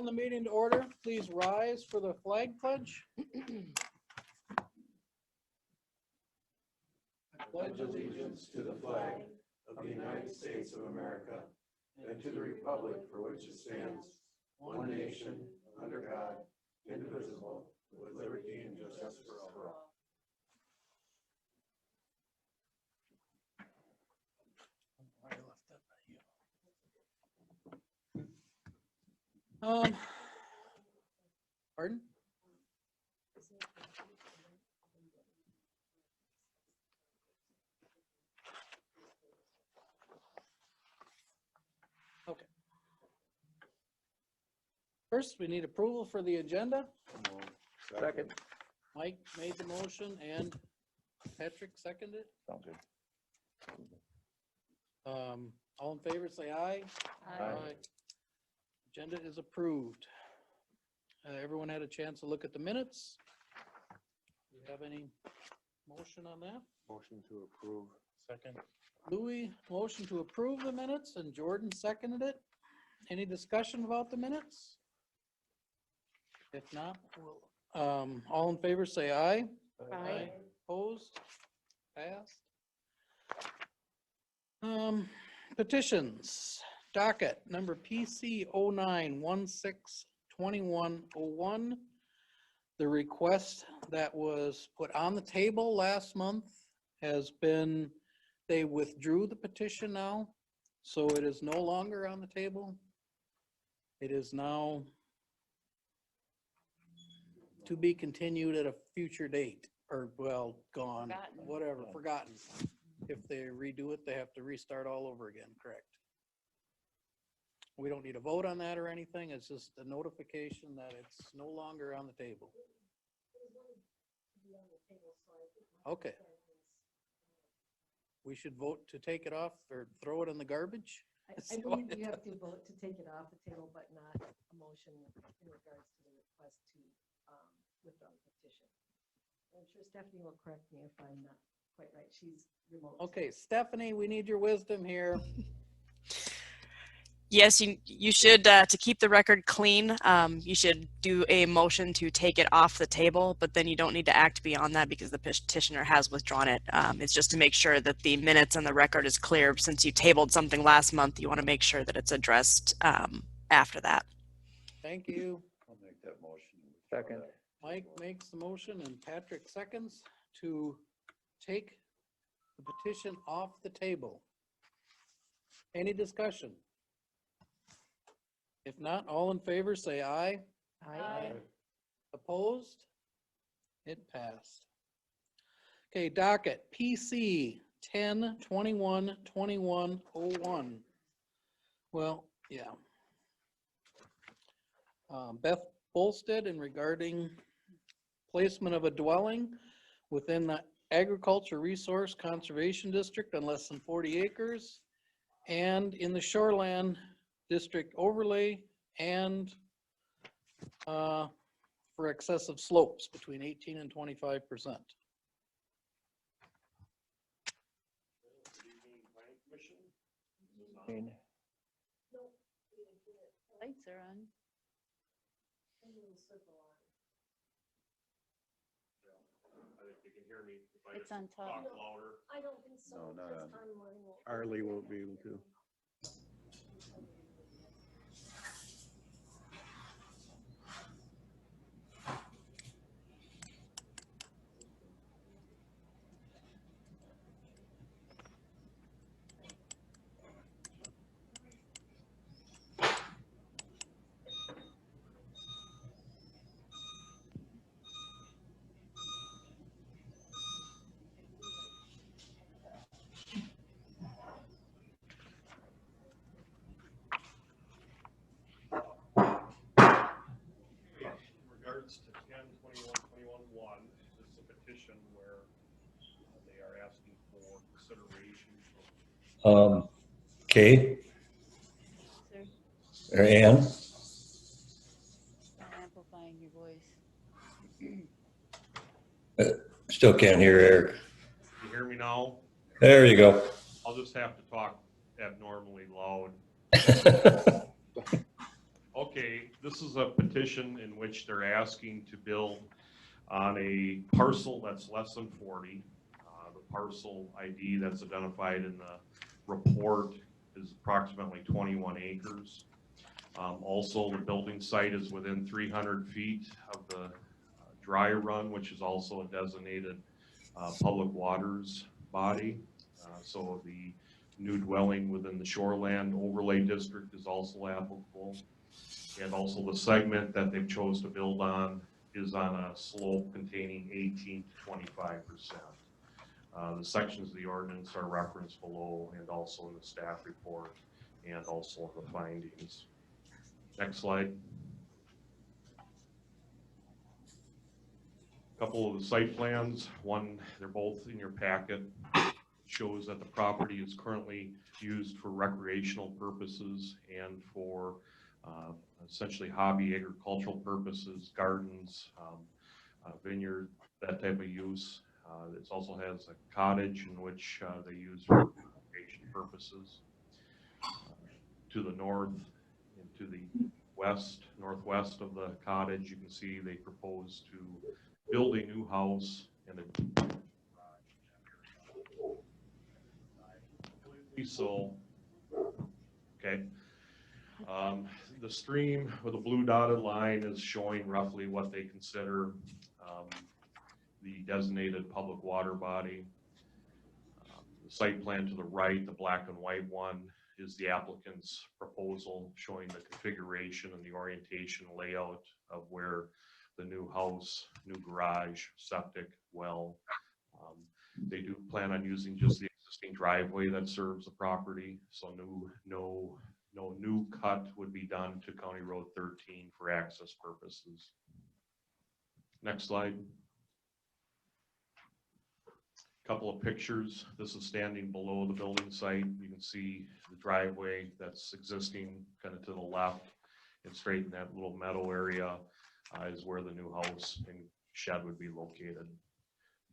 On the meeting to order, please rise for the flag pledge. I pledge allegiance to the flag of the United States of America and to the republic for which it stands, one nation, under God, indivisible, with liberty and justice for all. Pardon? Okay. First, we need approval for the agenda. Second. Mike made the motion and Patrick seconded. Sounds good. All in favor, say aye. Aye. Agenda is approved. Everyone had a chance to look at the minutes. Do you have any motion on that? Motion to approve. Second. Louis, motion to approve the minutes, and Jordan seconded it. Any discussion about the minutes? If not, we'll, all in favor, say aye. Aye. Opposed? Passed. Petitions, docket number PC 09-16-2101. The request that was put on the table last month has been, they withdrew the petition now, so it is no longer on the table. It is now to be continued at a future date, or well, gone, Forgotten. whatever, forgotten. If they redo it, they have to restart all over again, correct? We don't need a vote on that or anything, it's just a notification that it's no longer on the table. Okay. We should vote to take it off or throw it in the garbage? I believe you have to vote to take it off the table, but not a motion in regards to the request to withdraw the petition. I'm sure Stephanie will correct me if I'm not quite right. She's remote. Okay, Stephanie, we need your wisdom here. Yes, you should, to keep the record clean, you should do a motion to take it off the table, but then you don't need to act beyond that because the petitioner has withdrawn it. It's just to make sure that the minutes and the record is clear. Since you tabled something last month, you want to make sure that it's addressed after that. Thank you. I'll make that motion. Second. Mike makes the motion and Patrick seconds to take the petition off the table. Any discussion? If not, all in favor, say aye. Aye. Opposed? It passed. Okay, docket PC 10-21-2101. Well, yeah. Beth Bolstead in regarding placement of a dwelling within the Agriculture Resource Conservation District on less than 40 acres and in the Shoreland District overlay and for excessive slopes between 18 and 25%. Lights are on. It's on top. I don't think so. No, not because on. Tom Morning will- Arlie won't be able to. Regards to 10-21-21-1, this is a petition where they are asking for consideration. Okay, Sir, or Ann, I'm amplifying your voice. still can't hear Eric. You hear me now? There you go. I'll just have to talk abnormally loud. Okay, This is a petition in which they're asking to build on a parcel that's less than 40. The parcel ID that's identified in the report is approximately 21 acres. Also, the building site is within 300 feet of the dry run, which is also a designated public waters body. So the new dwelling within the shoreland overlay district is also applicable. And also the segment that they've chose to build on is on a slope containing 18 to 25%. The sections of the ordinance are referenced below and also in the staff report and also in the findings. Next slide. Couple of the site plans. One, they're both in your packet. Shows that the property is currently used for recreational purposes and for essentially hobby agricultural purposes, gardens, vineyard, that type of use. It also has a cottage in which they use for recreation purposes. To the north and to the west, northwest of the cottage, you can see they propose to build a new house and a so, okay. The stream with a blue dotted line is showing roughly what they consider the designated public water body. The site plan to the right, the black and white one, is the applicant's proposal showing the configuration and the orientation layout of where the new house, new garage, septic, well. They do plan on using just the existing driveway that serves the property, so no new cut would be done to County Road 13 for access purposes. Next slide. Couple of pictures. This is standing below the building site. You can see the driveway that's existing kind of to the left, and straight in that little meadow area is where the new house and shed would be located.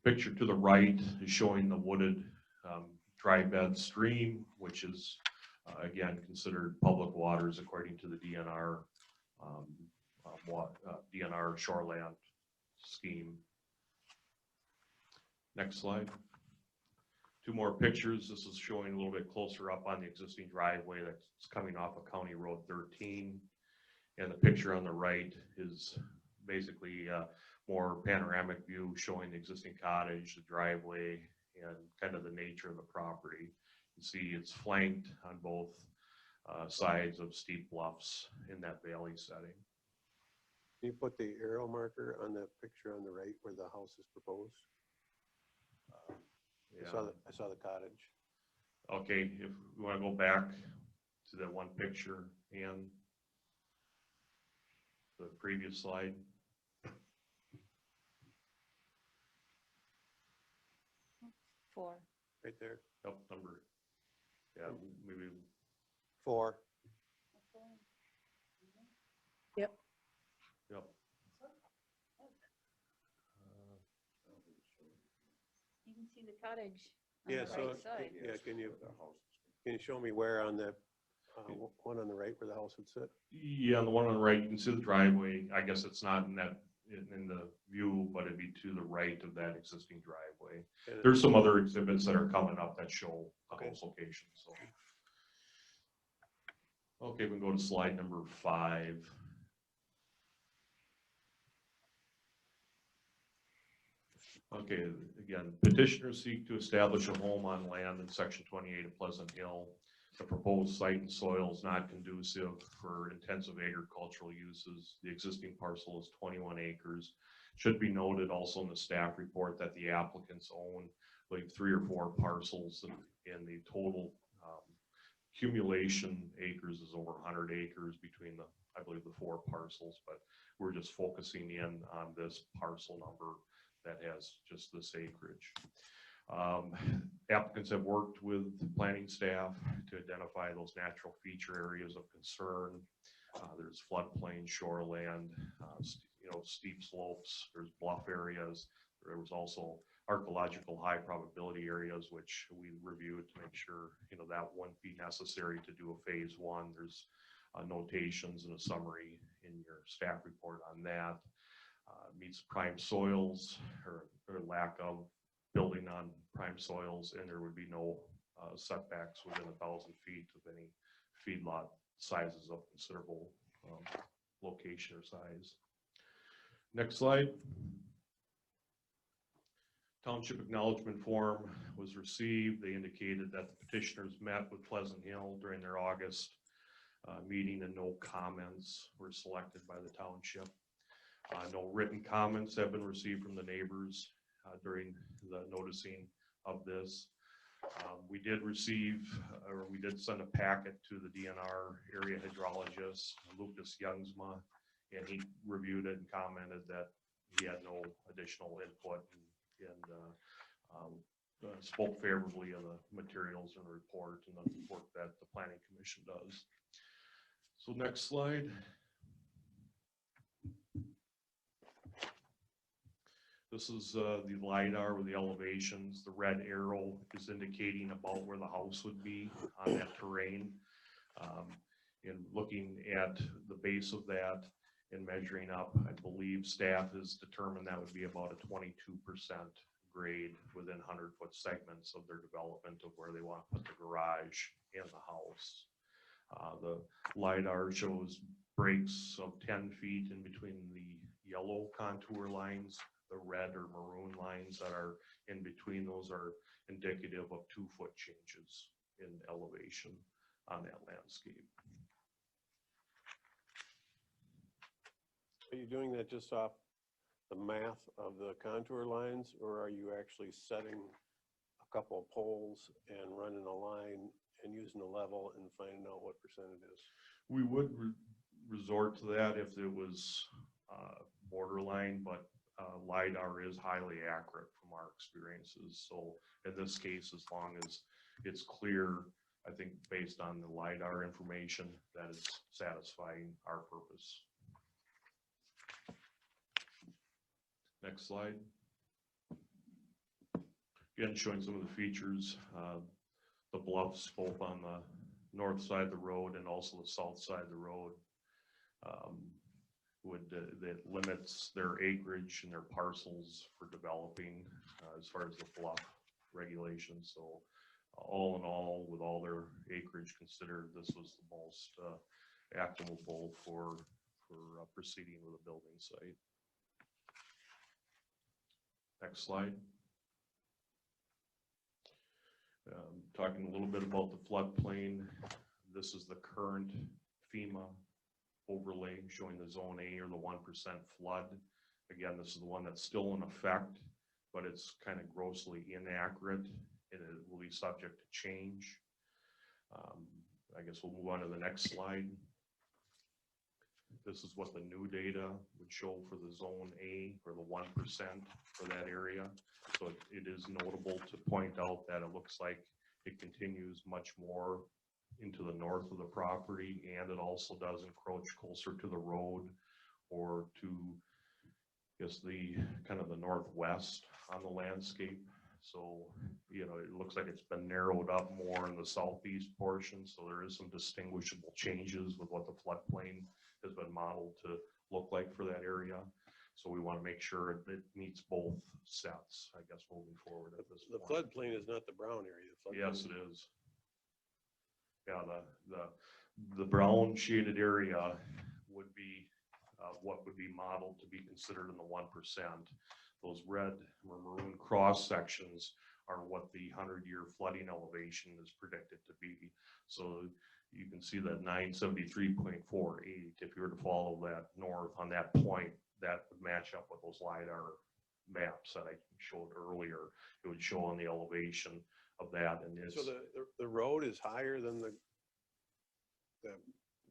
Picture to the right is showing the wooded dry bed stream, which is again considered public waters according to the DNR DNR shoreland scheme. Next slide. Two more pictures. This is showing a little bit closer up on the existing driveway that's coming off of County Road 13. And the picture on the right is basically a more panoramic view showing the existing cottage, the driveway, and kind of the nature of the property. You can see it's flanked on both sides of steep bluffs in that valley setting. Can you put the arrow marker on the picture on the right where the house is proposed? Yeah. I saw the cottage. Okay, if we want to go back to that one picture and the previous slide. Four. Right there. Oh, number. Yeah, maybe. 4. Yep. Yep. You can see the cottage on Yeah, the so, right side. yeah, can you show me where on the one on the right where the house would sit? Yeah, on the one on the right, you can see the driveway. I guess it's not in that in the view, but it'd be to the right of that existing driveway. There's some other exhibits that are coming up that show those locations. So, okay, we can go to slide number 5. Okay, again, petitioners seek to establish a home on land in section 28 of Pleasant Hill. The proposed site and soil is not conducive for intensive agricultural uses. The existing parcel is 21 acres. Should be noted also in the staff report that the applicants own, I believe, 3 or 4 parcels, and the total accumulation acres is over 100 acres between the, I believe, the 4 parcels, but we're just focusing in on this parcel number that has just this acreage. Applicants have worked with planning staff to identify those natural feature areas of concern. There's floodplain, shoreland, steep slopes, there's bluff areas. There was also archaeological high probability areas, which we reviewed to make sure, that wouldn't be necessary to do a phase 1. There's notations and a summary in your staff report on that. Meets prime soils or lack of building on prime soils, and there would be no setbacks within 1,000 feet of any feedlot sizes of considerable location or size. Next slide. Township acknowledgement form was received. They indicated that the petitioners met with Pleasant Hill during their August meeting, and no comments were selected by the township. No written comments have been received from the neighbors during the noticing of this. We did receive, or we did send a packet to the DNR area hydrologist, Lucas Youngsma, and he reviewed it and commented that he had no additional input and spoke favorably of the materials in the report and the work that the Planning Commission does. So next slide. This is the LiDAR with the elevations. The red arrow is indicating about where the house would be on that terrain. And looking at the base of that and measuring up, I believe staff has determined that would be about a 22% grade within 100-foot segments of their development of where they want to put the garage and the house. The LiDAR shows breaks of 10 feet in between the yellow contour lines. The red or maroon lines that are in between those are indicative of 2-foot changes in elevation on that landscape. Are you doing that just off the math of the contour lines, or are you actually setting a couple of poles and running a line and using a level and finding out what percent it is? We would resort to that if it was borderline, but LiDAR is highly accurate from our experiences. So in this case, as long as it's clear, I think based on the LiDAR information, that is satisfying our purpose. Next slide. Again, showing some of the features, the bluffs both on the north side of the road and also the south side of the road. That limits their acreage and their parcels for developing as far as the bluff regulations. So all in all, with all their acreage considered, this was the most actionable for proceeding with a building site. Next slide. Talking a little bit about the floodplain. This is the current FEMA overlay showing the zone A or the 1% flood. Again, this is the one that's still in effect, but it's kind of grossly inaccurate and it will be subject to change. I guess we'll move on to the next slide. This is what the new data would show for the zone A or the 1% for that area. So it is notable to point out that it looks like it continues much more into the north of the property, and it also does encroach closer to the road or to, I guess, the kind of the northwest on the landscape. So, you know, it looks like it's been narrowed up more in the southeast portion. So there is some distinguishable changes with what the floodplain has been modeled to look like for that area. So we want to make sure it meets both sets, I guess, moving forward at this point. The floodplain is not the brown area. Yes, it is. Yeah, the brown shaded area would be what would be modeled to be considered in the 1%. Those red or maroon cross sections are what the 100-year flooding elevation is predicted to be. So you can see that 973.48, if you were to follow that north on that point, that would match up with those LiDAR maps that I showed earlier. It would show on the elevation of that. And it's, So the road is higher than the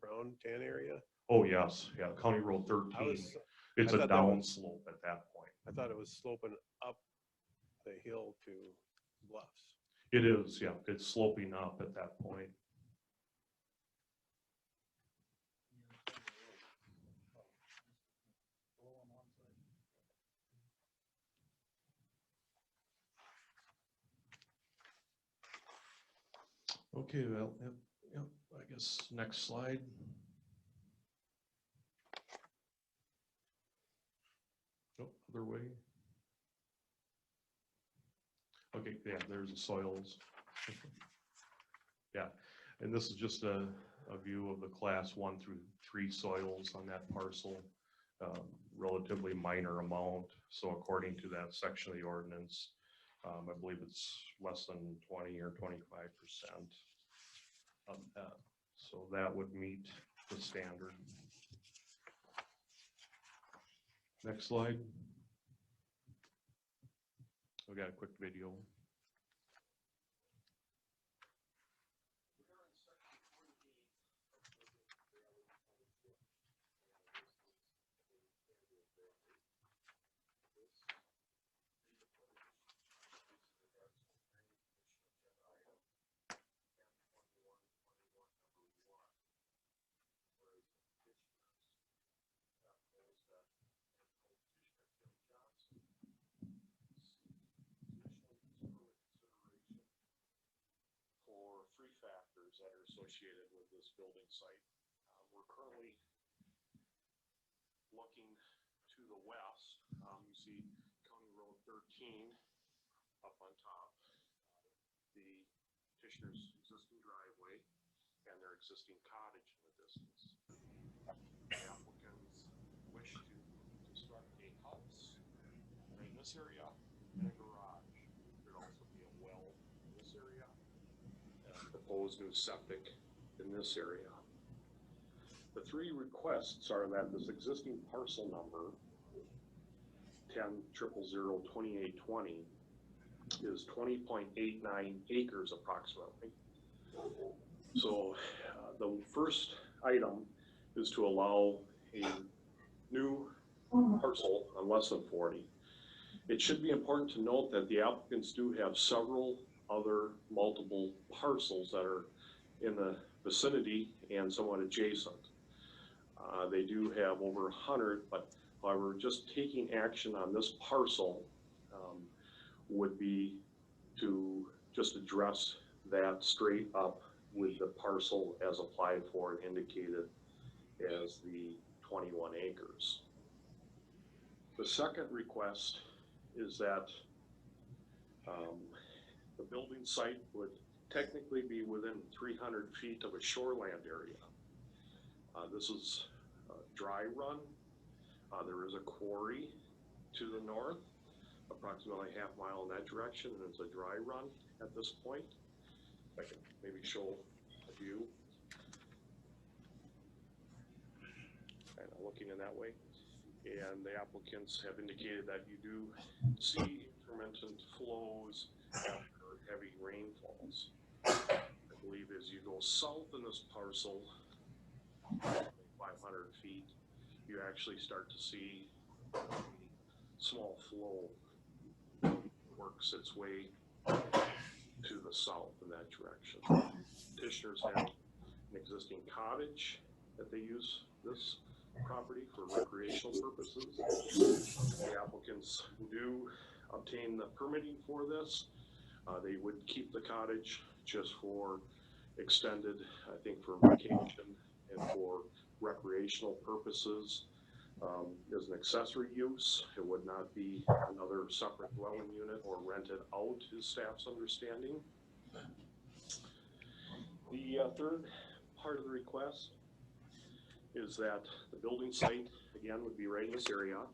brown tan area? oh yes, yeah, County Road 13, it's a down slope at that point. I thought it was sloping up the hill to bluffs. It is, yeah, it's sloping up at that point. Okay, well, yep, I guess next slide. other way. Okay, yeah, there's the soils. Yeah, and this is just a view of the class 1 through 3 soils on that parcel. Relatively minor amount. So according to that section of the ordinance, I believe it's less than 20 or 25% of that. So that would meet the standard. Next slide. We got a quick video. Three factors that are associated with this building site. We're currently looking to the west. You see County Road 13 up on top, the petitioner's existing driveway and their existing cottage in the distance. The applicants wish to construct a house in this area and a garage. There'd also be a well in this area. Proposed new septic in this area. The three requests are that this existing parcel number 10-000-2820 is 20.89 acres approximately. So the first item is to allow a new parcel on less than 40. It should be important to note that the applicants do have several other multiple parcels that are in the vicinity and somewhat adjacent. They do have over 100, but however, just taking action on this parcel would be to just address that straight up with the parcel as applied for and indicated as the 21 acres. The second request is that the building site would technically be within 300 feet of a shoreland area. This is a dry run. There is a quarry to the north, approximately half mile in that direction, and it's a dry run at this point. I can maybe show a view. Kind of looking in that way. And the applicants have indicated that you do see intermittent flows after heavy rainfalls. I believe as you go south in this parcel, 500 feet, you actually start to see a small flow works its way to the south in that direction. Petitioners have an existing cottage that they use this property for recreational purposes. The applicants do obtain the permitting for this. They would keep the cottage just for extended, I think for vacation and for recreational purposes. As an accessory use, it would not be another separate dwelling unit or rented out, is staff's understanding. The third part of the request is that the building site, again, would be right in this area.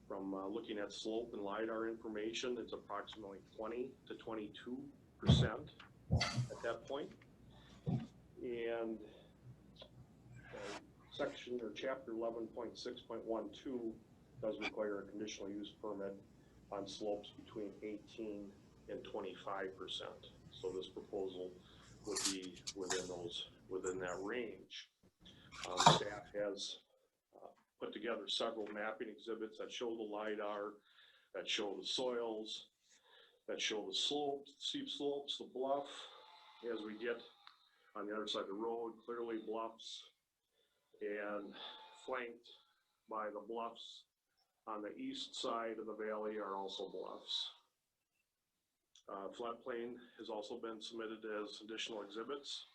From looking at slope and LiDAR information, it's approximately 20 to 22% at that point. And section or chapter 11.6.12 does require a conditional use permit on slopes between 18 and 25%. So this proposal would be within that range. Staff has put together several mapping exhibits that show the LiDAR, that show the soils, that show the slopes, steep slopes, the bluff. As we get on the other side of the road, clearly bluffs, and flanked by the bluffs on the east side of the valley are also bluffs. Floodplain has also been submitted as additional exhibits.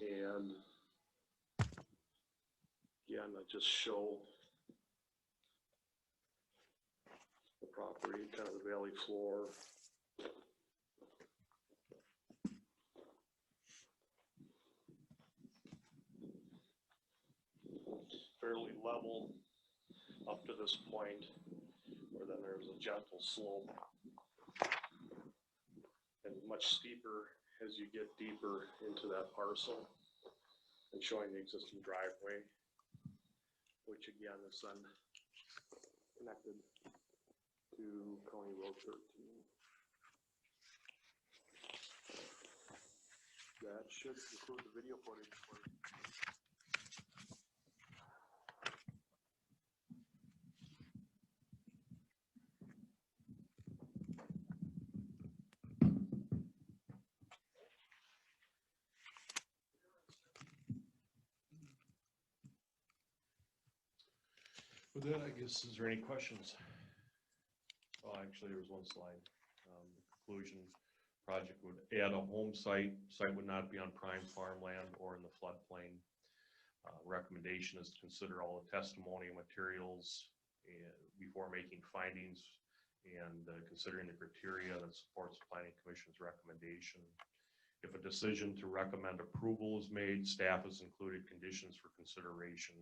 And again, I just show property, kind of the valley floor. Fairly level up to this point, where then there's a gentle slope. And much steeper as you get deeper into that parcel, and showing the existing driveway, which again is then connected to County Road 13. That should include the video footage for. With that, I guess, is there any questions? Oh, actually, there was one slide. The conclusion, project would add a home site. Site would not be on prime farmland or in the floodplain. Recommendation is to consider all the testimony and materials before making findings and considering the criteria that supports the Planning Commission's recommendation. If a decision to recommend approval is made, staff has included conditions for consideration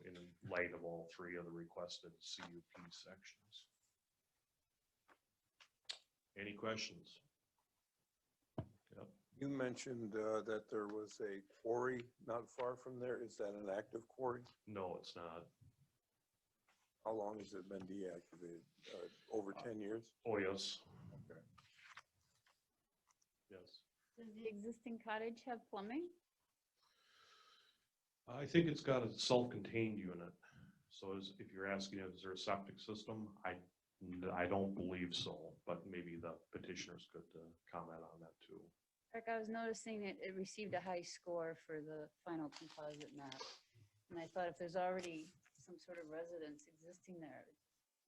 in light of all three of the requested CUP sections. Any questions? Yep. You mentioned that there was a quarry not far from there. Is that an active quarry? No, it's not. How long has it been deactivated? Over 10 years? Oh, yes. Okay. Yes. Does the existing cottage have plumbing? I think it's got a self-contained unit. So if you're asking, is there a septic system? I don't believe so, but maybe the petitioners could comment on that too. Like I was noticing it received a high score for the final composite map. And I thought if there's already some sort of residence existing there.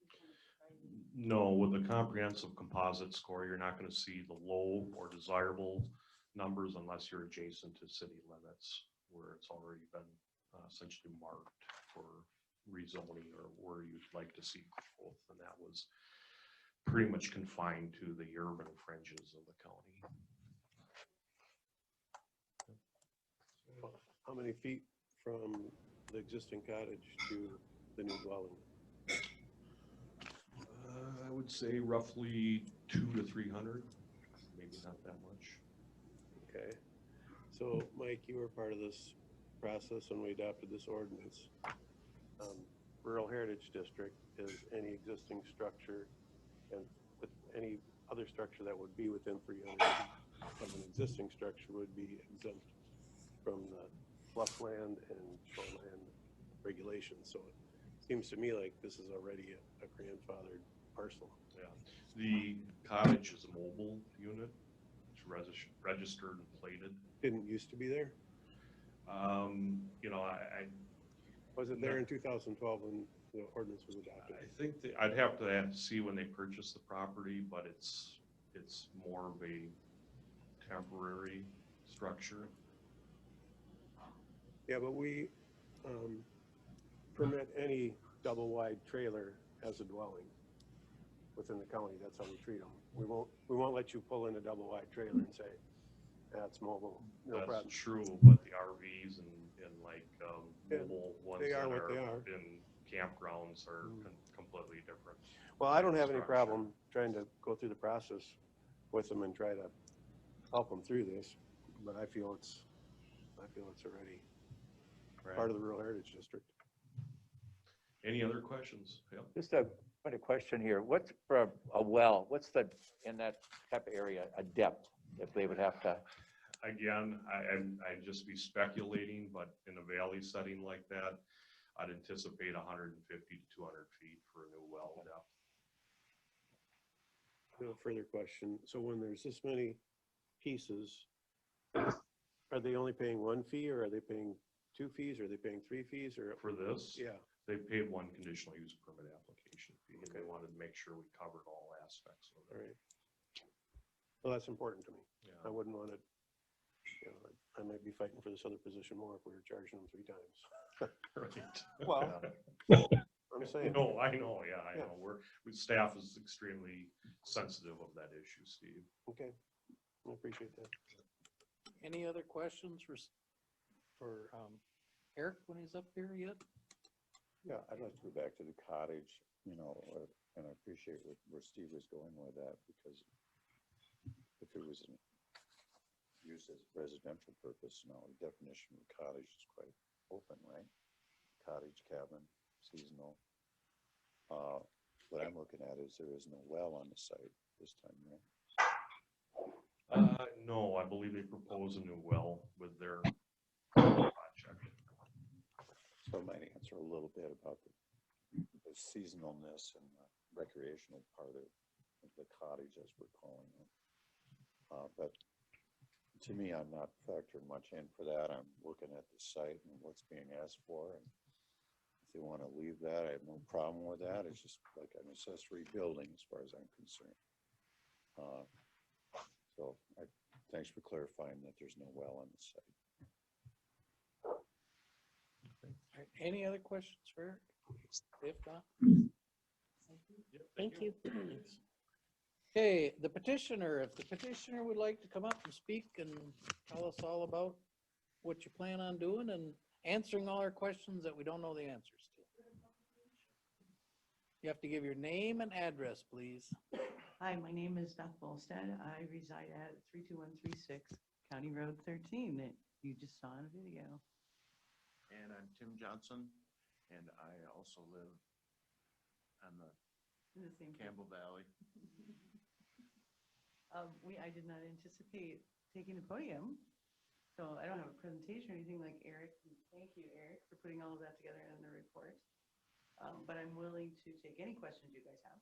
It's kind of surprising. No, with the comprehensive composite score, you're not going to see the low or desirable numbers unless you're adjacent to city limits where it's already been essentially marked for rezoning or where you'd like to see growth. And that was pretty much confined to the urban fringes of the county. How many feet from the existing cottage to the new dwelling? I would say roughly 200 to 300, maybe not that much. Okay. So Mike, you were part of this process when we adopted this ordinance. Rural Heritage District is any existing structure and with any other structure that would be within 300 of an existing structure would be exempt from the fluffland and shoreland regulations. So it seems to me like this is already a grandfathered parcel. Yeah, the cottage is a mobile unit. It's registered and plated. Didn't used to be there? You know, Was it there in 2012 when the ordinance was adopted? I think I'd have to see when they purchased the property, but it's more of a temporary structure. Yeah, but we permit any double wide trailer as a dwelling within the county. That's how we treat them. We won't let you pull in a double wide trailer and say, that's mobile, no That's problem. true, but the RVs and like mobile ones they that are what they are. in campgrounds are completely different. Well, I don't have any structure. problem trying to go through the process with them and try to help them through this, but I feel it's already part of the Rural Heritage District. Any other questions? Yep. Just a question here. What's for a well? What's the, in that type of area, a depth if they would have to? Again, I'd just be speculating, but in a valley setting like that, I'd anticipate 150 to 200 feet for a new well depth. No further question. So when there's this many pieces, are they only paying one fee or are they paying 2 fees? Or are they paying 3 fees or? For this, Yeah. they paid one conditional use permit application fee, and they wanted to make sure we covered all aspects of All it. right. Well, that's important to me. Yeah. I wouldn't want to, you know, I might be fighting for this other position more if we were charging them 3 times. Right. Well, I I'm saying. No, I know, yeah, I Yeah. know. Staff is extremely sensitive of that issue, Steve. Okay, I appreciate that. Any other questions for Eric when he's up here yet? Yeah, I'd like to go back to the cottage, you know, and I appreciate where Steve was going with that, because if it was used as residential purpose, now the definition of cottage is quite open, right? Cottage, cabin, seasonal. What I'm looking at is there is no well on the site this time, right? No, I believe they propose a new well with their project. So it might answer a little bit about the seasonalness and the recreational part of the cottage, as we're calling it. But to me, I'm not factoring much in for that. I'm looking at the site and what's being asked for. And if they want to leave that, I have no problem with that. It's just like an accessory building as far as I'm concerned. So thanks for clarifying that there's no well on the site. All right, any other questions for Eric? If not. Thank you. Okay, the petitioner, if the petitioner would like to come up and speak and tell us all about what you plan on doing and answering all our questions that we don't know the answers to. You have to give your name and address, please. Hi, my name is Beth Bolstead. I reside at 32136 County Road 13 that you just saw in a video. And I'm Tim Johnson, and I also live on the In the same Campbell Valley. I did not anticipate taking the podium, so I don't have a presentation or anything like Eric. Thank you, Eric, for putting all of that together in the report. But I'm willing to take any questions you guys have.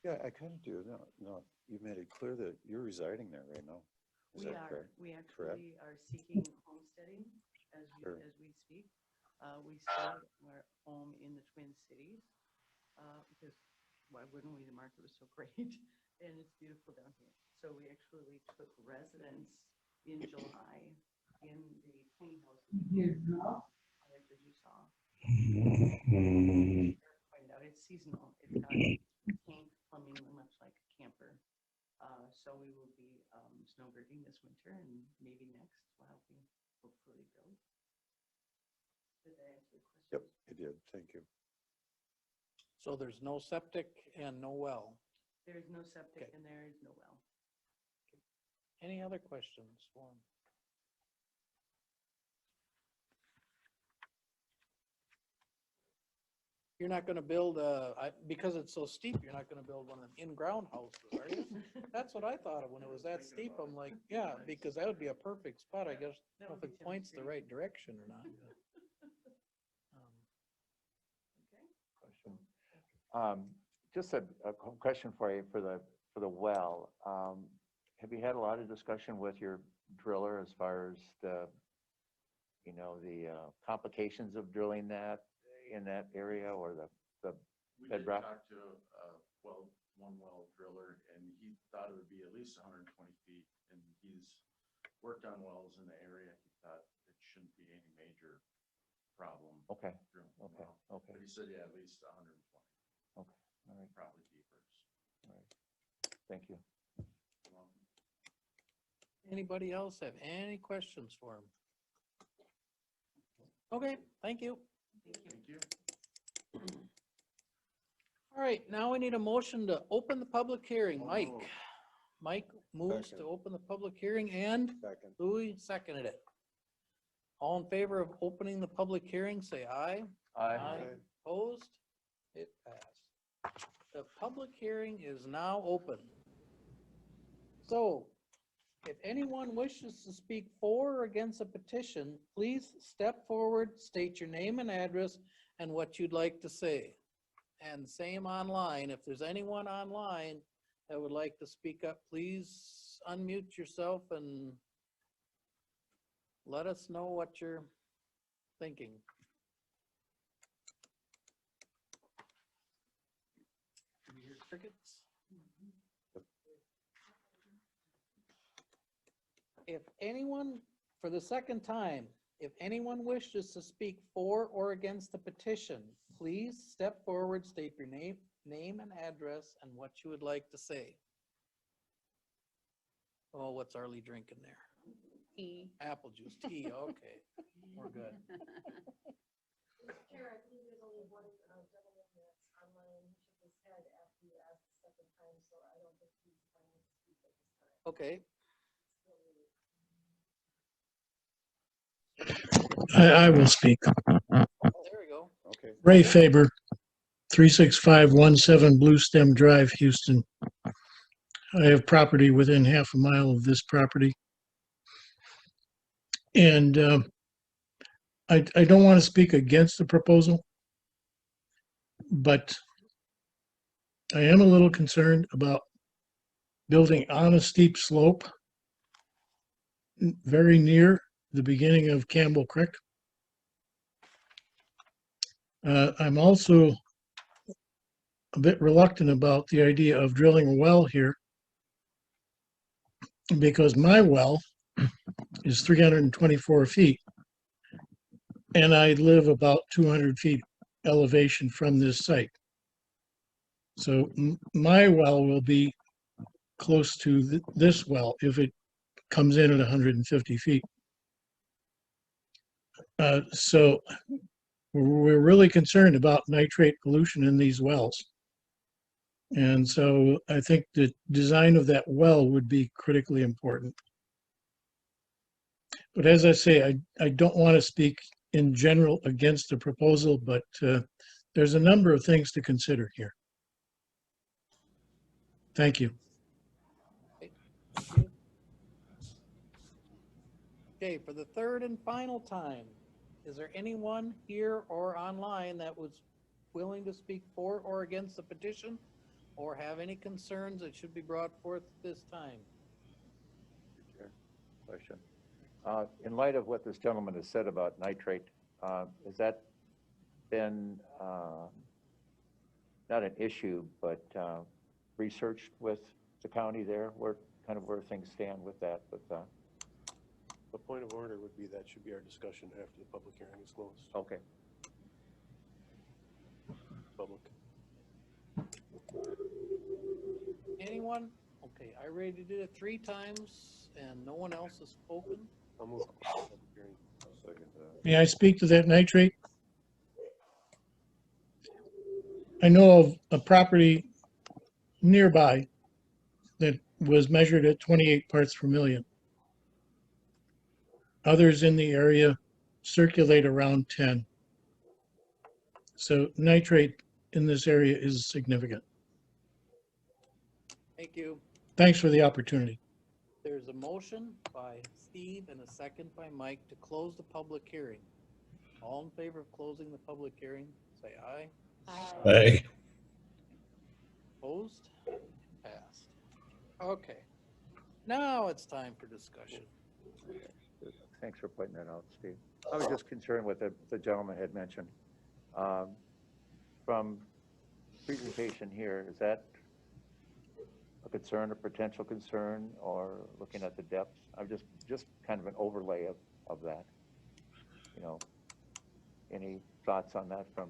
Yeah, I kind of do. No, you made it clear that you're residing there right now. Is that correct? We actually are seeking homesteading as we speak. We sold our home in the Twin Cities because why wouldn't we? The market was so great and it's beautiful down here. So we actually took residence in July in the tiny house that you saw. Find out it's seasonal. It's got tank plumbing, much like a camper. So we will be snowbirding this winter, and maybe next we'll help you hopefully build. Did that answer your question? Yep, it did. Thank you. So there's no septic and no well. There is no septic Okay. and there is no well. Any other questions for him? You're not gonna build because it's so steep, you're not gonna build one of them in-ground houses, are you? That's what I thought of when it was that steep. I'm like, yeah, because that would be a perfect spot, I guess. I don't know if it points the right direction or not. Okay. Just a question for you for the well. Have you had a lot of discussion with your driller as far as the complications of drilling that in that area, or the We did bedrock? talk to one well driller, and he thought it would be at least 120 feet, and he's worked on wells in the area. He thought it shouldn't be any major problem. Okay, drilling a okay, well. okay, But he said, yeah, at least 120, all right, probably deeper. all right. Thank you. Well, Anybody else have any questions for him? Okay, thank you. thank you. All right, now we need a motion to open the public hearing. Mike moves to Second. open the public hearing, and Second. Louis seconded it. All in favor of opening the public hearing, say aye. Opposed? It passed. The public hearing is now open. So, if anyone wishes to speak for or against a petition, please step forward, state your name and address, and what you'd like to say. And same online, if there's anyone online that would like to speak up, please unmute yourself and let us know what you're thinking. Do you hear crickets? If anyone, for the second time, If anyone wishes to speak for or against the petition, please step forward, state your name and address, and what you would like to say. Oh, what's Arlie drinking there? Tea. Apple juice, tea, okay, we're good. Chair, I believe there's only one gentleman that's online who shook his head after you asked the second time, so I don't think he's planning to speak at this time. Okay, I will speak. there we go. Okay. Ray Faber, 36517 Blue Stem Drive, Houston. I have property within half a mile of this property. And I don't want to speak against the proposal, but I am a little concerned about building on a steep slope very near the beginning of Campbell Creek. I'm also a bit reluctant about the idea of drilling a well here because my well is 324 feet and I live about 200 feet elevation from this site. So my well will be close to this well if it comes in at 150 feet. So we're really concerned about nitrate pollution in these wells. And so I think the design of that well would be critically important. But as I say, I don't want to speak in general against the proposal, but there's a number of things to consider here. Thank you. Thank you. Okay, for the third and final time, is there anyone here or online that was willing to speak for or against the petition or have any concerns that should be brought forth this time? Question. In light of what this gentleman has said about nitrate, has that been not an issue, but researched with the county there, where things stand with that? But The point of order would be that should be our discussion after the public hearing is closed. okay. Public. Anyone? Okay, I already did it 3 times and no one else has spoken. I'll move to the public hearing. Second, May I speak to that nitrate? I know of a property nearby that was measured at 28 parts per million. Others in the area circulate around 10. So nitrate in this area is significant. Thank you. Thanks for the opportunity. There's a motion by Steve and a second by Mike to close the public hearing. All in favor of closing the public hearing, say aye. Aye. Opposed? Passed. Okay. Now it's time for discussion. Thanks for pointing that out, Steve. I was just concerned with the gentleman had mentioned. From presentation here, is that a concern, a potential concern, or looking at the depths? I'm just kind of an overlay of that. You know, any thoughts on that from?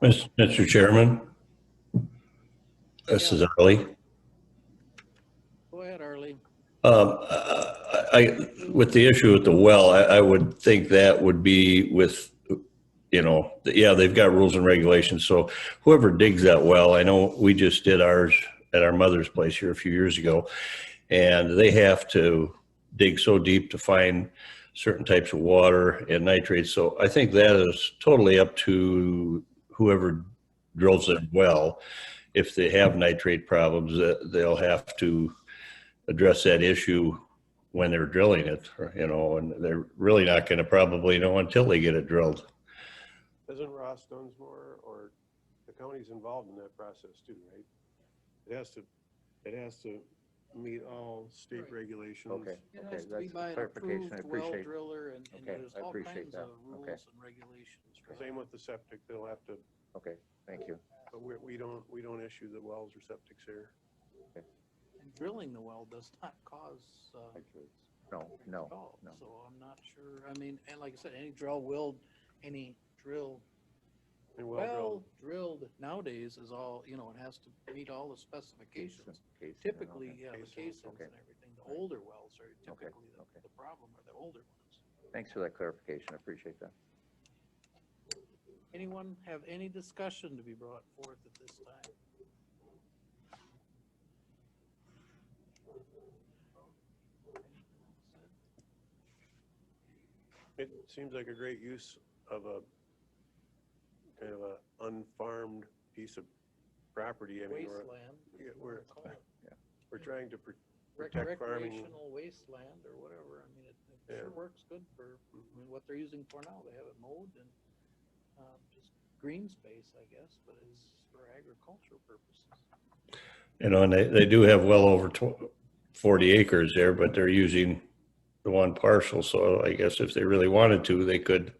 Mr. Chairman, this is Arlie. Go ahead, Arlie. With the issue with the well, I would think that would be with, you know, yeah, they've got rules and regulations. So whoever digs that well, I know we just did ours at our mother's place here a few years ago, and they have to dig so deep to find certain types of water and nitrates. So I think that is totally up to whoever drills their well. If they have nitrate problems, they'll have to address that issue when they're drilling it, you know, and they're really not going to probably know until they get it drilled. Isn't Ross Dunsmore or the county's involved in that process too, right? It has to meet all state regulations. Okay, It okay, has to be that's by an clarification. I approved well appreciate. driller and Okay, there's I all appreciate kinds that. of rules Okay. and regulations. Same with the septic, they'll have to, Okay, thank you. but we don't issue the wells or septics here. And drilling the well does not cause No, no, Oh, no. so I'm not sure, I mean, and like I said, any drill And well drilled nowadays is all, you know, it has to meet all the specifications. Casing, Typically, okay. yeah, the Casing, casings okay. and everything, the older wells are Okay, typically okay. the problem, are the older ones. Thanks for that clarification. I appreciate that. Anyone have any discussion to be brought forth at this time? It seems like a great use of a kind of a unfarmed piece of property. I mean, Wasteland. yeah, if you wanna call it. we're trying to protect farming. Recreational wasteland or whatever, I mean, it Yeah. sure works good for, I mean, what they're using for now, they have it mowed and, just green space, I guess, but it's for agricultural purposes. You know, and they do have well over 40 acres there, but they're using the one parcel. So I guess if they really wanted to, they could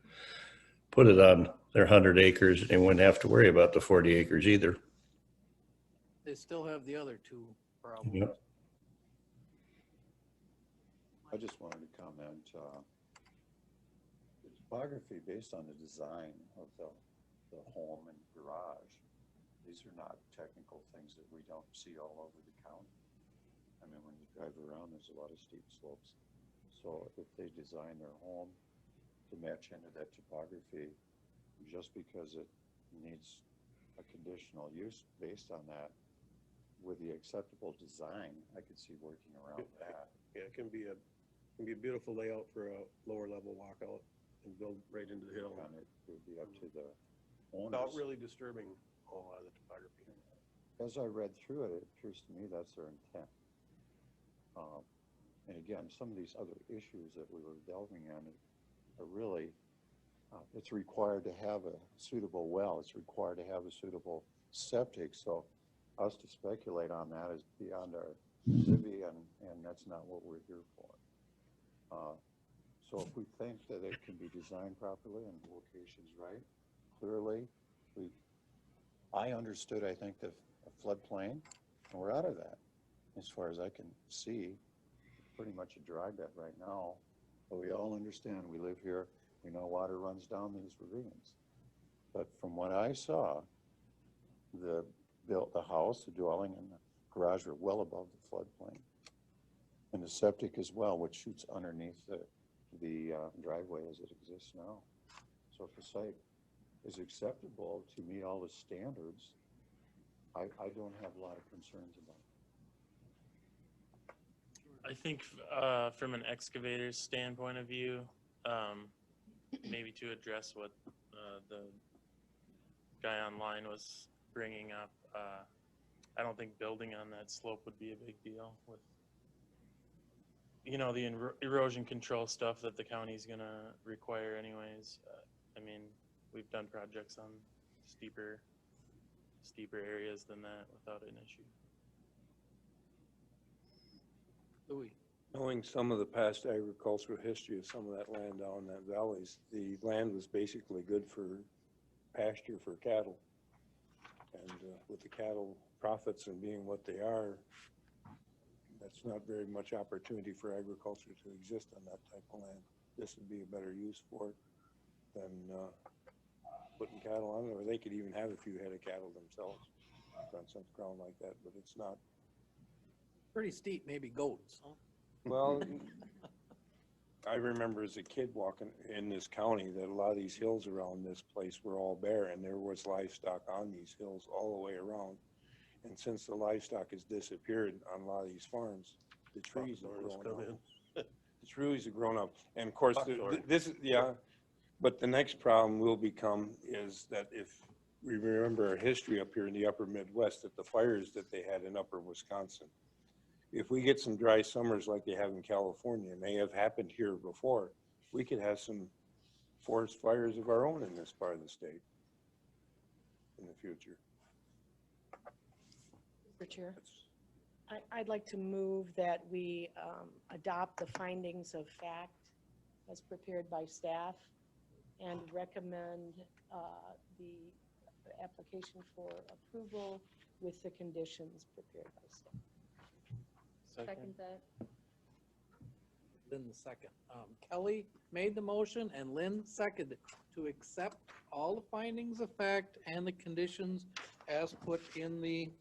put it on their 100 acres and they wouldn't have to worry about the 40 acres either. They still have the other two problems. Yep. I just wanted to comment, the topography based on the design of the home and garage, these are not technical things that we don't see all over the county. I mean, when you drive around, there's a lot of steep slopes. So if they design their home to match into that topography, just because it needs a conditional use based on that, with the acceptable design, I could see working around that. Yeah, it can be a beautiful layout for a lower level walkout and build right into the hill And it would be up to the without owners. really disturbing a lot of the topography. As I read through it, it appears to me that's their intent. And again, some of these other issues that we were delving in are really, it's required to have a suitable well, it's required to have a suitable septic. So us to speculate on that is beyond our civvy, and that's not what we're here for. So if we think that it can be designed properly and the location's right, clearly, I understood, I think, the floodplain, and we're out of that. As far as I can see, pretty much a dry bed right now, but we all understand, we live here, we know water runs down these ravines. But from what I saw, the house, the dwelling, and the garage are well above the floodplain. And the septic as well, which shoots underneath the driveway as it exists now. So if the site is acceptable to meet all the standards, I don't have a lot of concerns about it. I think from an excavator's standpoint of view, maybe to address what the guy online was bringing up, I don't think building on that slope would be a big deal with, you know, the erosion control stuff that the county's gonna require anyways. I mean, we've done projects on steeper areas than that without an issue. Louis, Knowing some of the past agricultural history of some of that land down in that valleys, the land was basically good for pasture for cattle. And with the cattle profits and being what they are, that's not very much opportunity for agriculture to exist on that type of land. This would be a better use for it than putting cattle on it, or they could even have a few head of cattle themselves on some ground like that, but it's not. pretty steep, maybe goats, huh? Well, I remember as a kid walking in this county that a lot of these hills around this place were all bare, and there was livestock on these hills all the way around. And since the livestock has disappeared on a lot of these farms, the trees have grown up. The trees have grown up, and of course, this is, yeah, but the next problem will become is that if we remember our history up here in the upper Midwest, that the fires that they had in upper Wisconsin, if we get some dry summers like they have in California, and they have happened here before, we could have some forest fires of our own in this part of the state in the future. Mr. Chair, I'd like to move that we adopt the findings of fact as prepared by staff and recommend the application for approval with the conditions prepared by staff. Second that. Lynn the second. Kelly made the motion and Lynn seconded to accept all the findings of fact and the conditions as put in the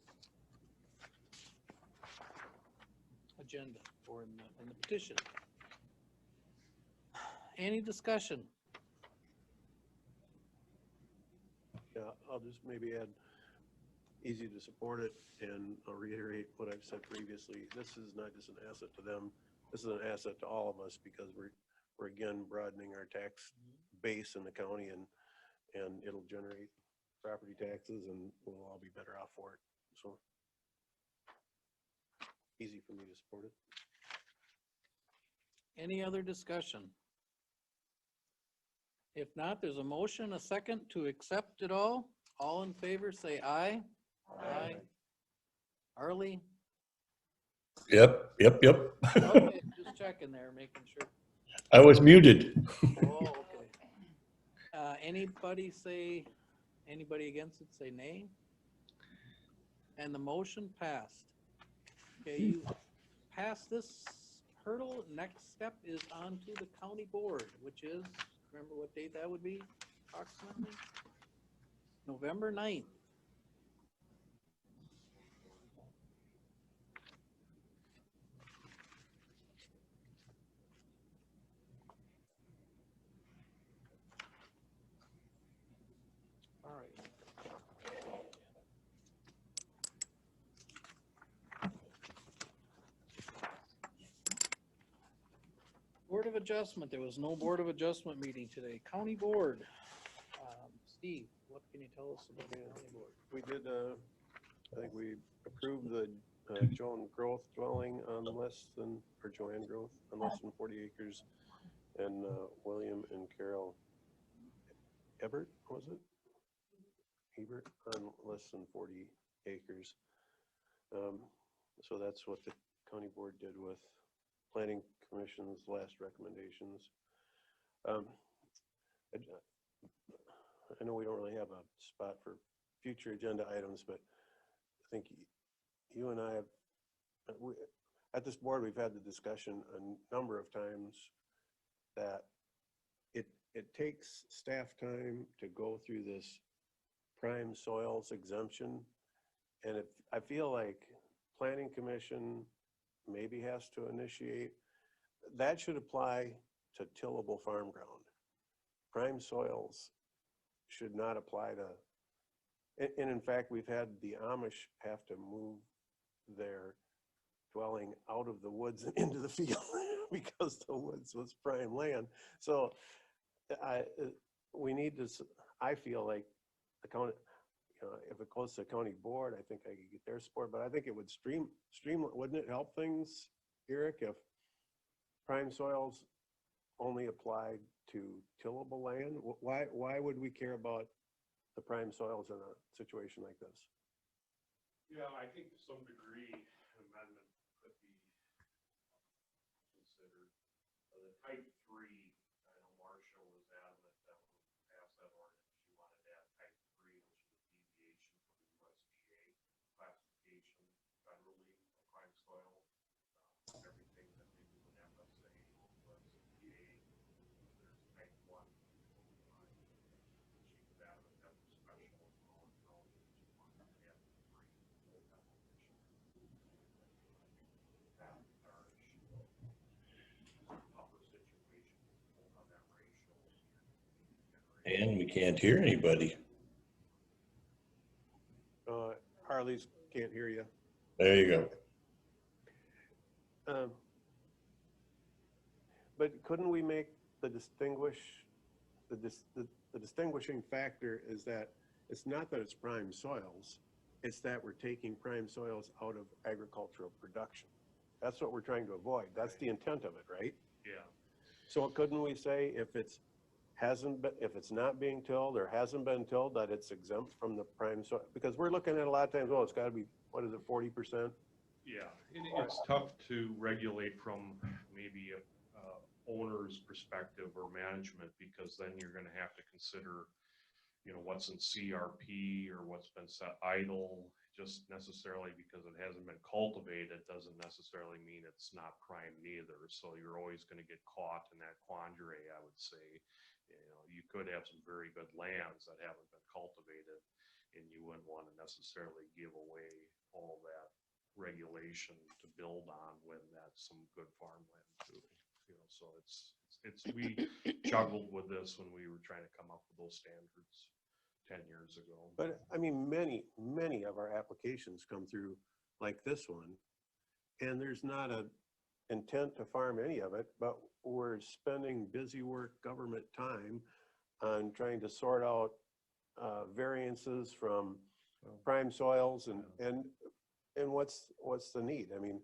agenda or in the petition. Any discussion? Yeah, I'll just maybe add, easy to support it, and I'll reiterate what I've said previously. This is not just an asset to them, this is an asset to all of us, because we're again broadening our tax base in the county, and it'll generate property taxes, and we'll all be better off for it. So easy for me to support it. Any other discussion? If not, there's a motion, a second to accept it all. All in favor, say aye. Aye. Arlie? Yep. Okay, just checking there, making sure. I was muted. Oh, okay. Anybody against it, say nay. And the motion passed. Okay, you pass this hurdle. Next step is on to the county board, which is, remember what date that would be approximately? November 9th. All right. Board of Adjustment, there was no Board of Adjustment meeting today. County Board, Steve, what can you tell us about the county board? We did, I think we approved the Joan Growth dwelling on less than, or Joanne Growth on less than 40 acres, and William and Carol Ebert, was it? Ebert on less than 40 acres. So that's what the county board did with Planning Commission's last recommendations. I know we don't really have a spot for future agenda items, but I think you and I have, at this board, we've had the discussion a number of times that it takes staff time to go through this prime soils exemption. And I feel like Planning Commission maybe has to initiate, that should apply to tillable farm ground. Prime soils should not apply to, and in fact, we've had the Amish have to move their dwelling out of the woods and into the field because the woods was prime land. So we need to, I feel like the county, if it goes to the county board, I think I could get their support, but I think it would wouldn't it help things, Eric, if prime soils only applied to tillable land? Why would we care about the prime soils in a situation like this? Yeah, I think to some degree, an amendment could be considered. The type 3, I know Marcia was adamant that when we passed that ordinance, she wanted to add type 3, which is a deviation from the USDA classification federally of prime soil. Everything that they do in FSA, USDA, there's type 1. She was adamant that was special and all and all, and she wanted to add 3 full definition. Upper situation on that ratio. And we can't hear anybody. Harley's can't hear you. There you go. But couldn't we make the distinguishing factor is that it's not that it's prime soils, it's that we're taking prime soils out of agricultural production. That's what we're trying to avoid. That's the intent of it, right? Yeah. So couldn't we say if it's not being tilled or hasn't been tilled, that it's exempt from the prime soil? Because we're looking at a lot of times, well, it's got to be, what is it, 40%? Yeah, it's tough to regulate from maybe a owner's perspective or management, because then you're going to have to consider, what's in CRP or what's been set idle, just necessarily because it hasn't been cultivated doesn't necessarily mean it's not prime neither. So you're always going to get caught in that quandary, I would say. You know, you could have some very good lands that haven't been cultivated, and you wouldn't want to necessarily give away all that regulation to build on when that's some good farmland too. You know, so we juggled with this when we were trying to come up with those standards 10 years ago. But I mean, many of our applications come through like this one, and there's not a intent to farm any of it, but we're spending busy work government time on trying to sort out variances from prime soils and what's the need? I mean,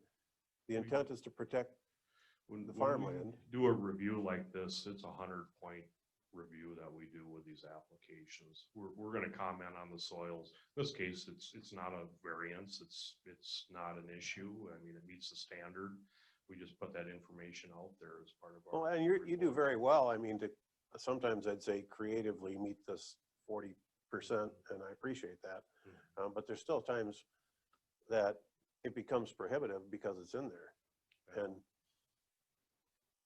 the intent is to protect the farmland. Do a review like this, it's 100-point review that we do with these applications. We're going to comment on the soils. In this case, it's not a variance. It's not an issue. I mean, it meets the standard. We just put that information out there as part of our. Well, and you do very well. I mean, sometimes I'd say creatively meet this 40%, and I appreciate that. But there's still times that it becomes prohibitive because it's in there. And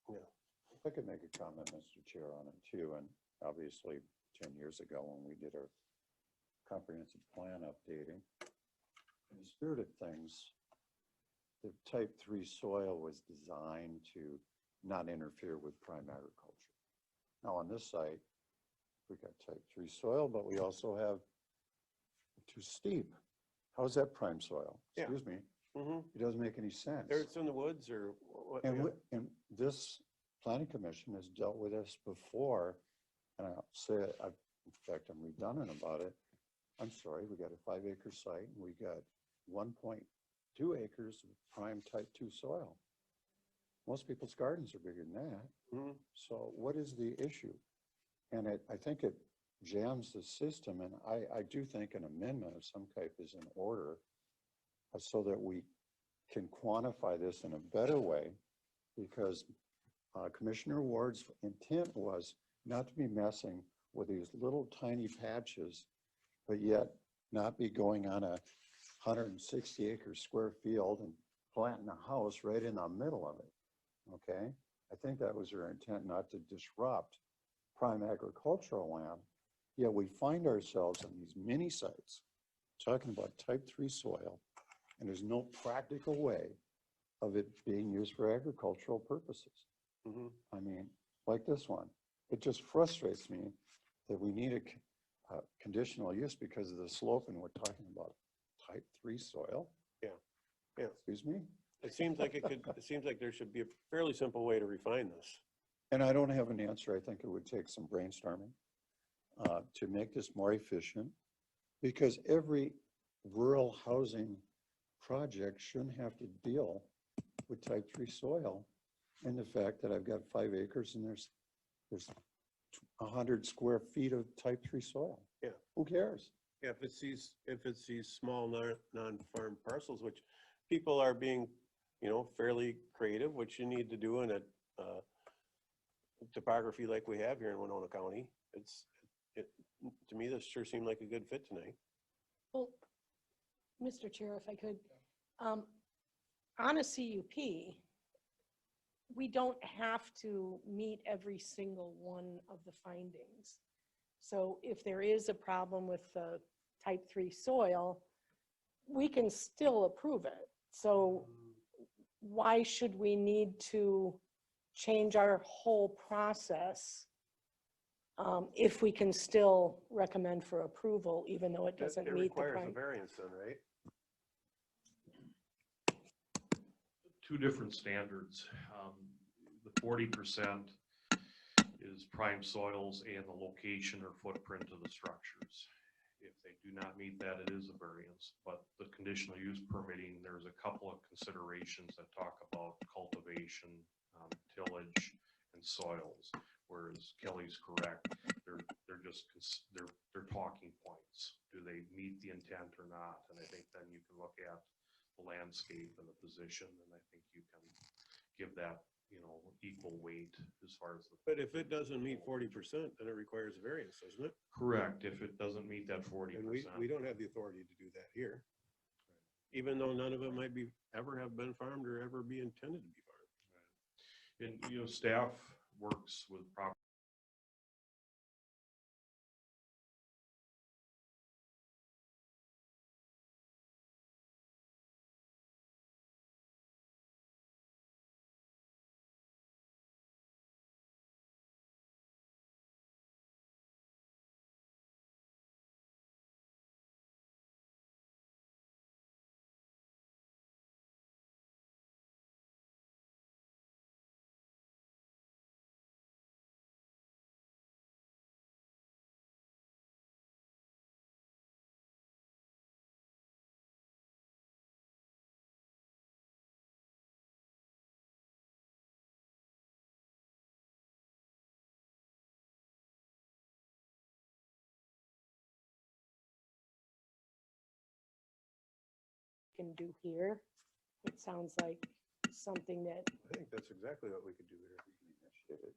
yeah. If I could make a comment, Mr. Chair, on it too, and obviously 10 years ago when we did our comprehensive plan updating, in the spirit of things, the type 3 soil was designed to not interfere with prime agriculture. Now on this site, we got type 3 soil, but we also have too steep. How's that prime soil? Yeah. Excuse me. Mm-hmm. It doesn't make any sense. It's in the woods or what? And, and this planning commission has dealt with this before, and I'll say it, in fact, I'm redundant about it. I'm sorry, we got a 5-acre site, and we got 1.2 acres of prime type 2 soil. Most people's gardens are bigger than that. Mm-hmm. So what is the issue? And I think it jams the system, and I do think an amendment of some type is in order so that we can quantify this in a better way, because Commissioner Ward's intent was not to be messing with these little tiny patches, but yet not be going on a 160-acre square field and planting a house right in the middle of it, okay? I think that was her intent, not to disrupt prime agricultural land, yet we find ourselves on these mini sites talking about type 3 soil, and there's no practical way of it being used for agricultural purposes. Mm-hmm. I mean, like this one, it just frustrates me that we need a conditional use because of the slope, and we're talking about type 3 soil. Yeah, yeah. Excuse me? It seems like it seems like there should be a fairly simple way to refine this. And I don't have an answer. I think it would take some brainstorming to make this more efficient, because every rural housing project shouldn't have to deal with type 3 soil. And the fact that I've got 5 acres and there's 100 square feet of type 3 soil. Yeah. Who cares? Yeah, if it's these small non-farm parcels, which people are being, fairly creative, which you need to do in a topography like we have here in Winona County. To me, this sure seemed like a good fit tonight. Well, Mr. Chair, if I could, on a CUP, we don't have to meet every single one of the findings. So if there is a problem with the type 3 soil, we can still approve it. So why should we need to change our whole process if we can still recommend for approval, even though it doesn't It meet the requires a prime? variance then, right? Two different standards. The 40% is prime soils and the location or footprint of the structures. If they do not meet that, it is a variance. But the conditional use permitting, there's a couple of considerations that talk about cultivation, tillage, and soils. Whereas Kelly's correct, they're talking points. Do they meet the intent or not? And I think then you can look at the landscape and the position, and I think you can give that equal weight as far as the. But if it doesn't meet 40%, then it requires a variance, doesn't it? Correct. If it doesn't meet that 40%. And we don't have the authority to do that here. even though none of it might be, ever have been farmed or ever be intended to be farmed. And, you know, staff works with property can do here. It sounds like something that, I think that's exactly what we could do here. We can initiate it.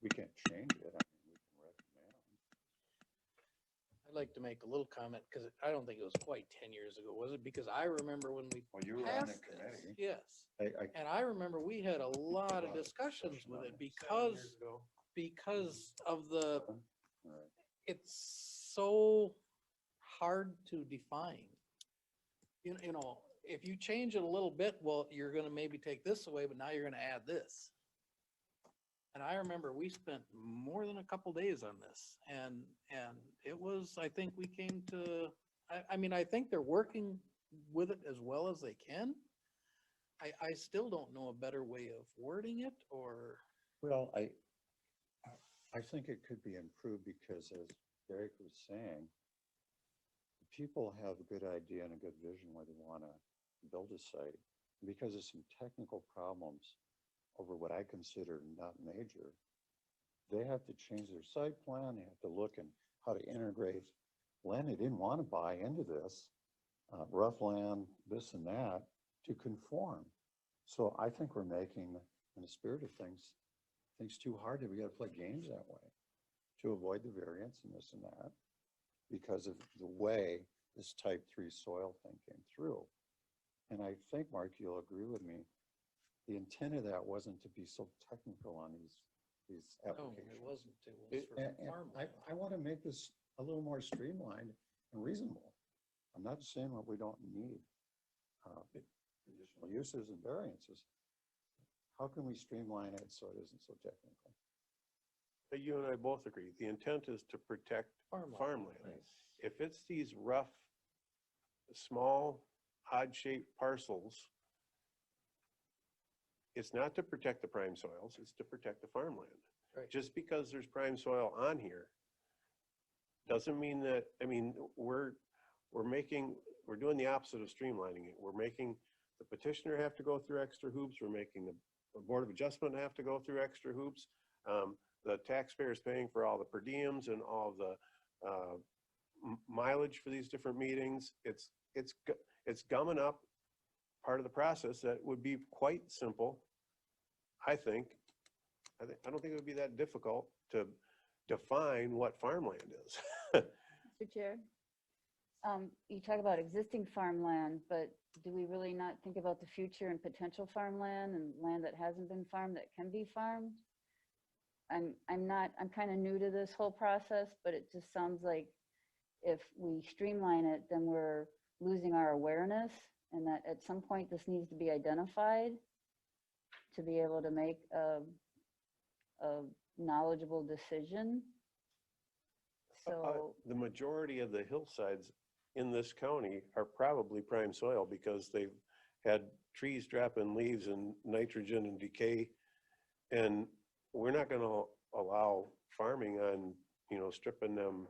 We can't change it. I mean, we can recommend. I'd like to make a little comment, because I don't think it was quite 10 years ago, was it? Because I remember when we Well, you were on the passed this, committee. yes. I, And I remember we had a lot of discussions with it because of the, Right. it's so hard to define. You know, if you change it a little bit, well, you're gonna maybe take this away, but now you're gonna add this. And I remember we spent more than a couple days on this, and it was, I think we came to, I mean, I think they're working with it as well as they can. I still don't know a better way of wording it, or, well, I think it could be improved because, as Derek was saying, people have a good idea and a good vision where they want to build a site. Because of some technical problems over what I consider not major, they have to change their site plan. They have to look and how to integrate land they didn't want to buy into this, rough land, this and that, to conform. So I think we're making, in the spirit of things too hard that we got to play games that way to avoid the variance and this and that, because of the way this type 3 soil thing came through. And I think, Mark, you'll agree with me, the intent of that wasn't to be so technical on these no, applications. it wasn't, it was And for farmland. I want to make this a little more streamlined and reasonable. I'm not saying that we don't need additional uses and variances. How can we streamline it so it isn't so technical? But you and I both agree, the intent is to protect farmland. Right. If it's these rough, small, odd-shaped parcels, it's not to protect the prime soils, it's to protect the farmland. Right. Just because there's prime soil on here doesn't mean that, I mean, we're doing the opposite of streamlining it. We're making the petitioner have to go through extra hoops. We're making the Board of Adjustment have to go through extra hoops. The taxpayers paying for all the per diems and all the mileage for these different meetings. It's gumming up part of the process that would be quite simple, I think. I don't think it would be that difficult to define what farmland is. Mr. Chair, you talk about existing farmland, but do we really not think about the future and potential farmland and land that hasn't been farmed that can be farmed? I'm kind of new to this whole process, but it just sounds like if we streamline it, then we're losing our awareness, and that at some point this needs to be identified to be able to make a knowledgeable decision. So the majority of the hillsides in this county are probably prime soil because they've had trees dropping leaves and nitrogen and decay. And we're not going to allow farming on, stripping them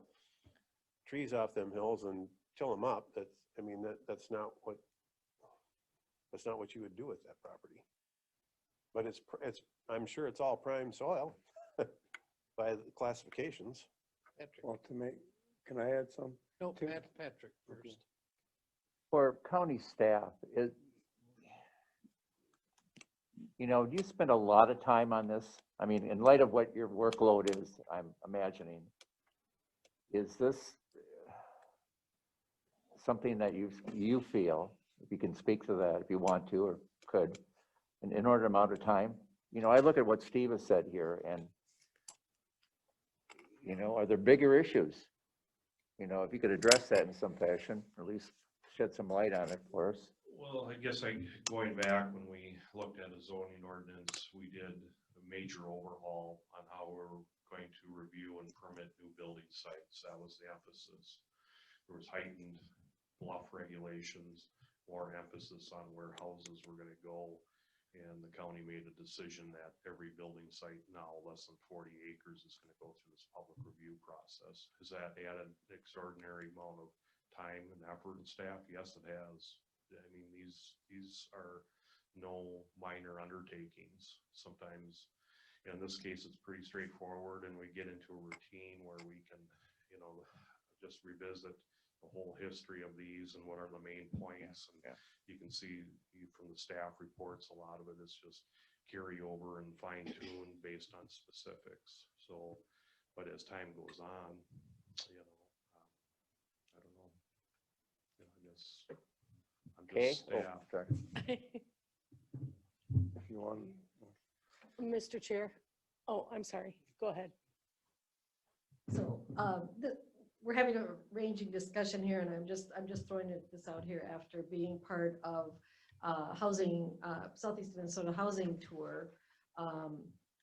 trees off them hills and till them up. That's not what you would do with that property. But I'm sure it's all prime soil by the classifications. Patrick. Well, can I add some? No, Patrick first. For county staff, do you spend a lot of time on this? I mean, in light of what your workload is, I'm imagining, is this something that you feel if you can speak to that, if you want to or could, in inordinate amount of time. You know, I look at what Steve has said here and, you know, are there bigger issues? You know, if you could address that in some fashion, or at least shed some light on it for us. Well, I guess going back when we looked at a zoning ordinance, we did a major overhaul on how we're going to review and permit new building sites. That was the emphasis. There was heightened bluff regulations, more emphasis on where houses were gonna go. And the county made a decision that every building site now less than 40 acres is gonna go through this public review process. Has that added an extraordinary amount of time and effort and staff? Yes, it has. I mean, these are no minor undertakings. Sometimes, in this case, it's pretty straightforward, and we get into a routine where we can, you know, just revisit the whole history of these and what are the main points. And you can see from the staff reports, a lot of it is just carry over and fine tune based on specifics. So, but as time goes on, you know, I don't know. You know, I guess I'm just staff. If you want. Mr. Chair. Oh, I'm sorry. Go ahead. So we're having a ranging discussion here, and I'm just throwing this out here after being part of housing, Southeast Minnesota housing tour,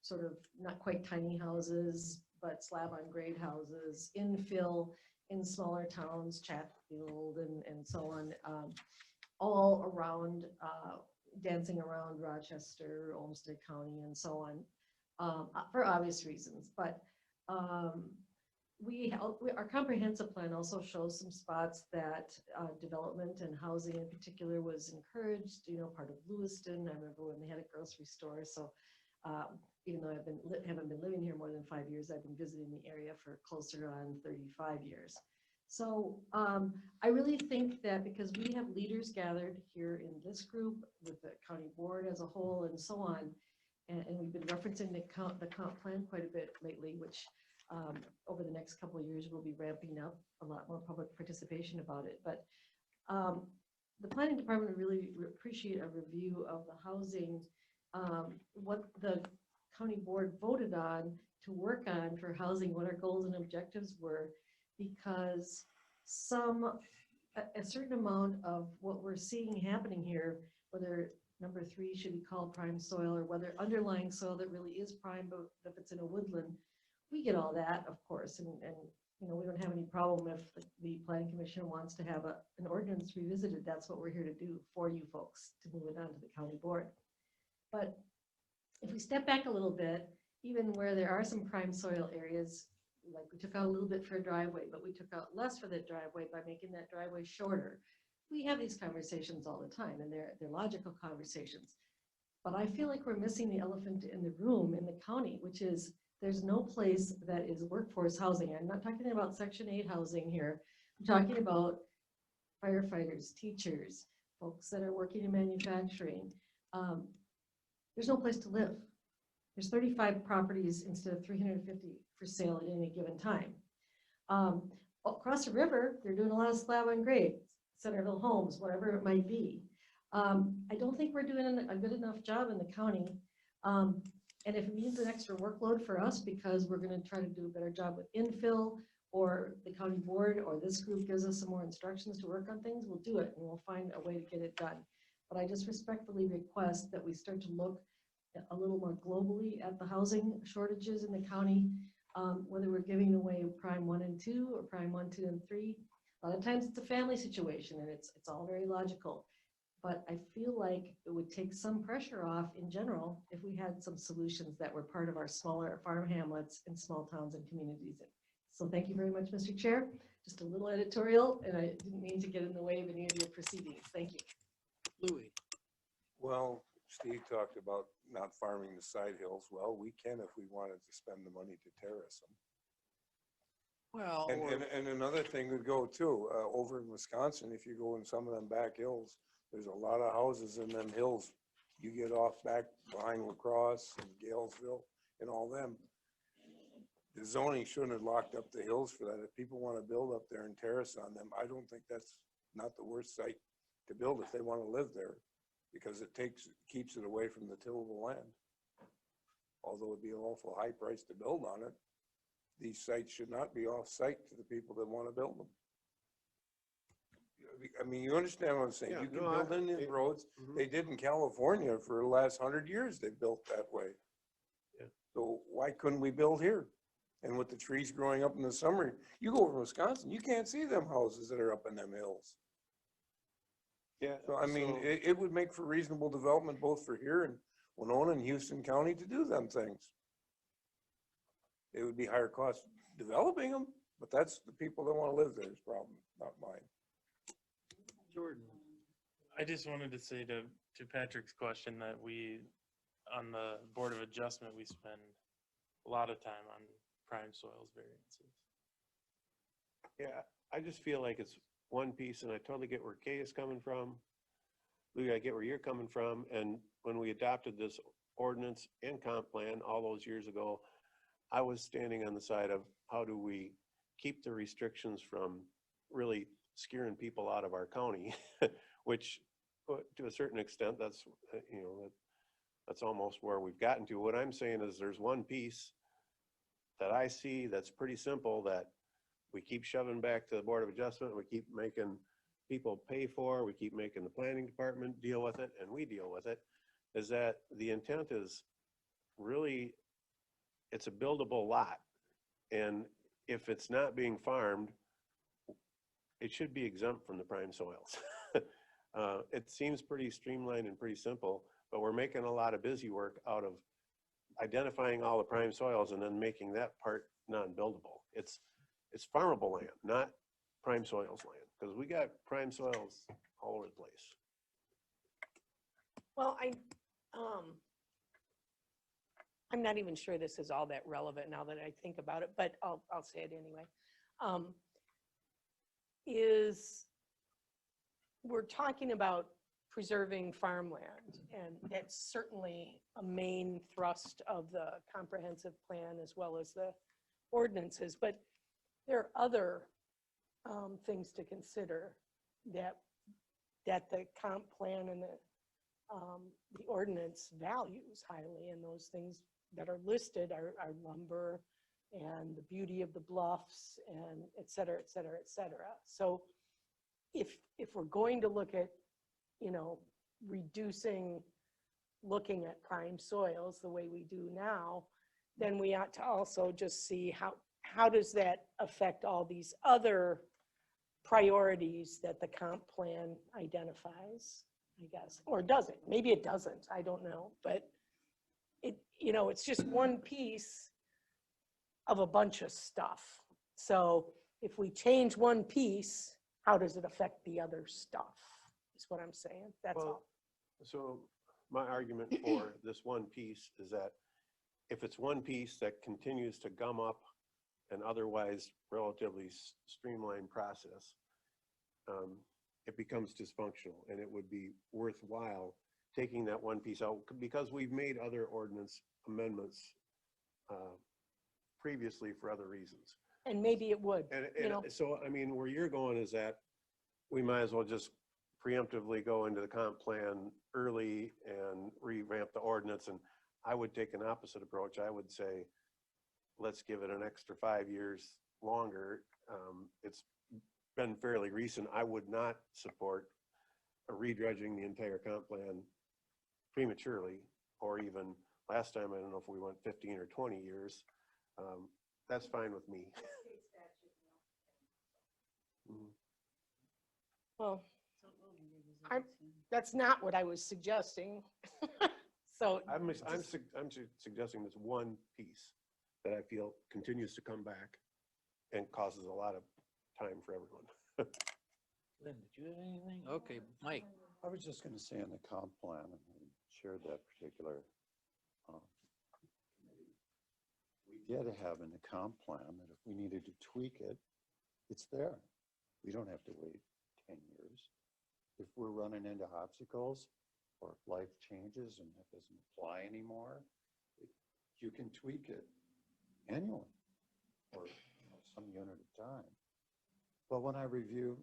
sort of not quite tiny houses, but slab on grade houses, infill in smaller towns, Chatfield and so on, all around, dancing around Rochester, Olmsted County, and so on, for obvious reasons. But our comprehensive plan also shows some spots that development and housing in particular was encouraged, you know, part of Lewiston. I remember when they had a grocery store. So even though I haven't been living here more than 5 years, I've been visiting the area for closer on 35 years. So I really think that because we have leaders gathered here in this group with the county board as a whole and so on, and we've been referencing the comp plan quite a bit lately, which over the next couple of years we'll be ramping up a lot more public participation about it. But the planning department really appreciate a review of the housing, what the county board voted on to work on for housing, what our goals and objectives were, because a certain amount of what we're seeing happening here, whether number 3 should be called prime soil or whether underlying soil that really is prime, but if it's in a woodland, we get all that, of course, and you know, we don't have any problem if the planning commission wants to have an ordinance revisited. That's what we're here to do for you folks, to move it on to the county board. But if we step back a little bit, even where there are some prime soil areas, like we took out a little bit for a driveway, but we took out less for that driveway by making that driveway shorter. We have these conversations all the time, and they're logical conversations. But I feel like we're missing the elephant in the room in the county, which is there's no place that is workforce housing. I'm not talking about Section 8 housing here. I'm talking about firefighters, teachers, folks that are working in manufacturing. There's no place to live. There's 35 properties instead of 350 for sale at any given time. Across the river, they're doing a lot of slab on grade, Centerville Homes, whatever it might be. I don't think we're doing a good enough job in the county. And if it means an extra workload for us because we're going to try to do a better job with infill, or the county board or this group gives us some more instructions to work on things, we'll do it and we'll find a way to get it done. But I just respectfully request that we start to look a little more globally at the housing shortages in the county, whether we're giving away prime 1 and 2 or prime 1, 2, and 3. A lot of times it's a family situation and it's all very logical. But I feel like it would take some pressure off in general if we had some solutions that were part of our smaller farm hamlets and small towns and communities. So thank you very much, Mr. Chair. Just a little editorial, and I didn't mean to get in the way of any of your proceedings. Thank you. Louis. Well, Steve talked about not farming the side hills. Well, we can if we wanted to spend the money to terrace them. Well, and another thing would go too, over in Wisconsin, if you go in some of them back hills, there's a lot of houses in them hills. You get off back behind La Crosse and Galesville and all them. The zoning shouldn't have locked up the hills for that. If people want to build up there and terrace on them, I don't think that's not the worst site to build if they want to live there, because it keeps it away from the tillable land. Although it'd be an awful high price to build on it, these sites should not be off-site to the people that want to build them. I mean, you understand what I'm saying? Yeah, You can no, build in these roads. They did in California for the last 100 years. They built that way. Yeah. So why couldn't we build here? And with the trees growing up in the summer, you go over to Wisconsin, you can't see them houses that are up in them hills. Yeah. So I mean, it would make for reasonable development both for here and Winona and Houston County to do them things. It would be higher cost developing them, but that's the people that want to live there's problem, not mine. Jordan. I just wanted to say to Patrick's question that we, on the Board of Adjustment, we spend a lot of time on prime soils variances. Yeah, I just feel like it's one piece, and I totally get where Kay is coming from. Louis, I get where you're coming from, and when we adopted this ordinance and comp plan all those years ago, I was standing on the side of how do we keep the restrictions from really scaring people out of our county, which to a certain extent, that's, you know, that's almost where we've gotten to. What I'm saying is there's one piece that I see that's pretty simple that we keep shoving back to the Board of Adjustment, we keep making people pay for, we keep making the planning department deal with it, and we deal with it, is that the intent is really, it's a buildable lot. And if it's not being farmed, it should be exempt from the prime soils. It seems pretty streamlined and pretty simple, but we're making a lot of busy work out of identifying all the prime soils and then making that part non-buildable. It's farmable land, not prime soils land, because we got prime soils all over the place. Well, I'm not even sure this is all that relevant now that I think about it, but I'll say it anyway. We're talking about preserving farmland, and that's certainly a main thrust of the comprehensive plan as well as the ordinances, but there are other things to consider that the comp plan and the ordinance values highly, and those things that are listed are lumber and the beauty of the bluffs and et cetera, et cetera, et cetera. So if we're going to look at, you know, looking at prime soils the way we do now, then we ought to also just see how does that affect all these other priorities that the comp plan identifies, I guess, or does it? Maybe it doesn't, I don't know, but you know, it's just one piece of a bunch of stuff. So if we change one piece, how does it affect the other stuff, is what I'm saying. That's all. So my argument for this one piece is that if it's one piece that continues to gum up an otherwise relatively streamlined process, it becomes dysfunctional, and it would be worthwhile taking that one piece out, because we've made other ordinance amendments previously for other reasons. And maybe it would, you know. So, I mean, where you're going is that we might as well just preemptively go into the comp plan early and revamp the ordinance. And I would take an opposite approach. I would say, let's give it an extra 5 years longer. It's been fairly recent. I would not support redredging the entire comp plan prematurely, or even last time, I don't know if we went 15 or 20 years. That's fine with me. Well, that's not what I was suggesting. So I'm suggesting this one piece that I feel continues to come back and causes a lot of time for everyone. Lynn, did you have anything? Okay, Mike. I was just gonna say in the comp plan, and we shared that particular we did have in the comp plan that if we needed to tweak it, it's there. We don't have to wait 10 years. If we're running into obstacles or if life changes and it doesn't apply anymore, you can tweak it annually or some unit of time. But when I review,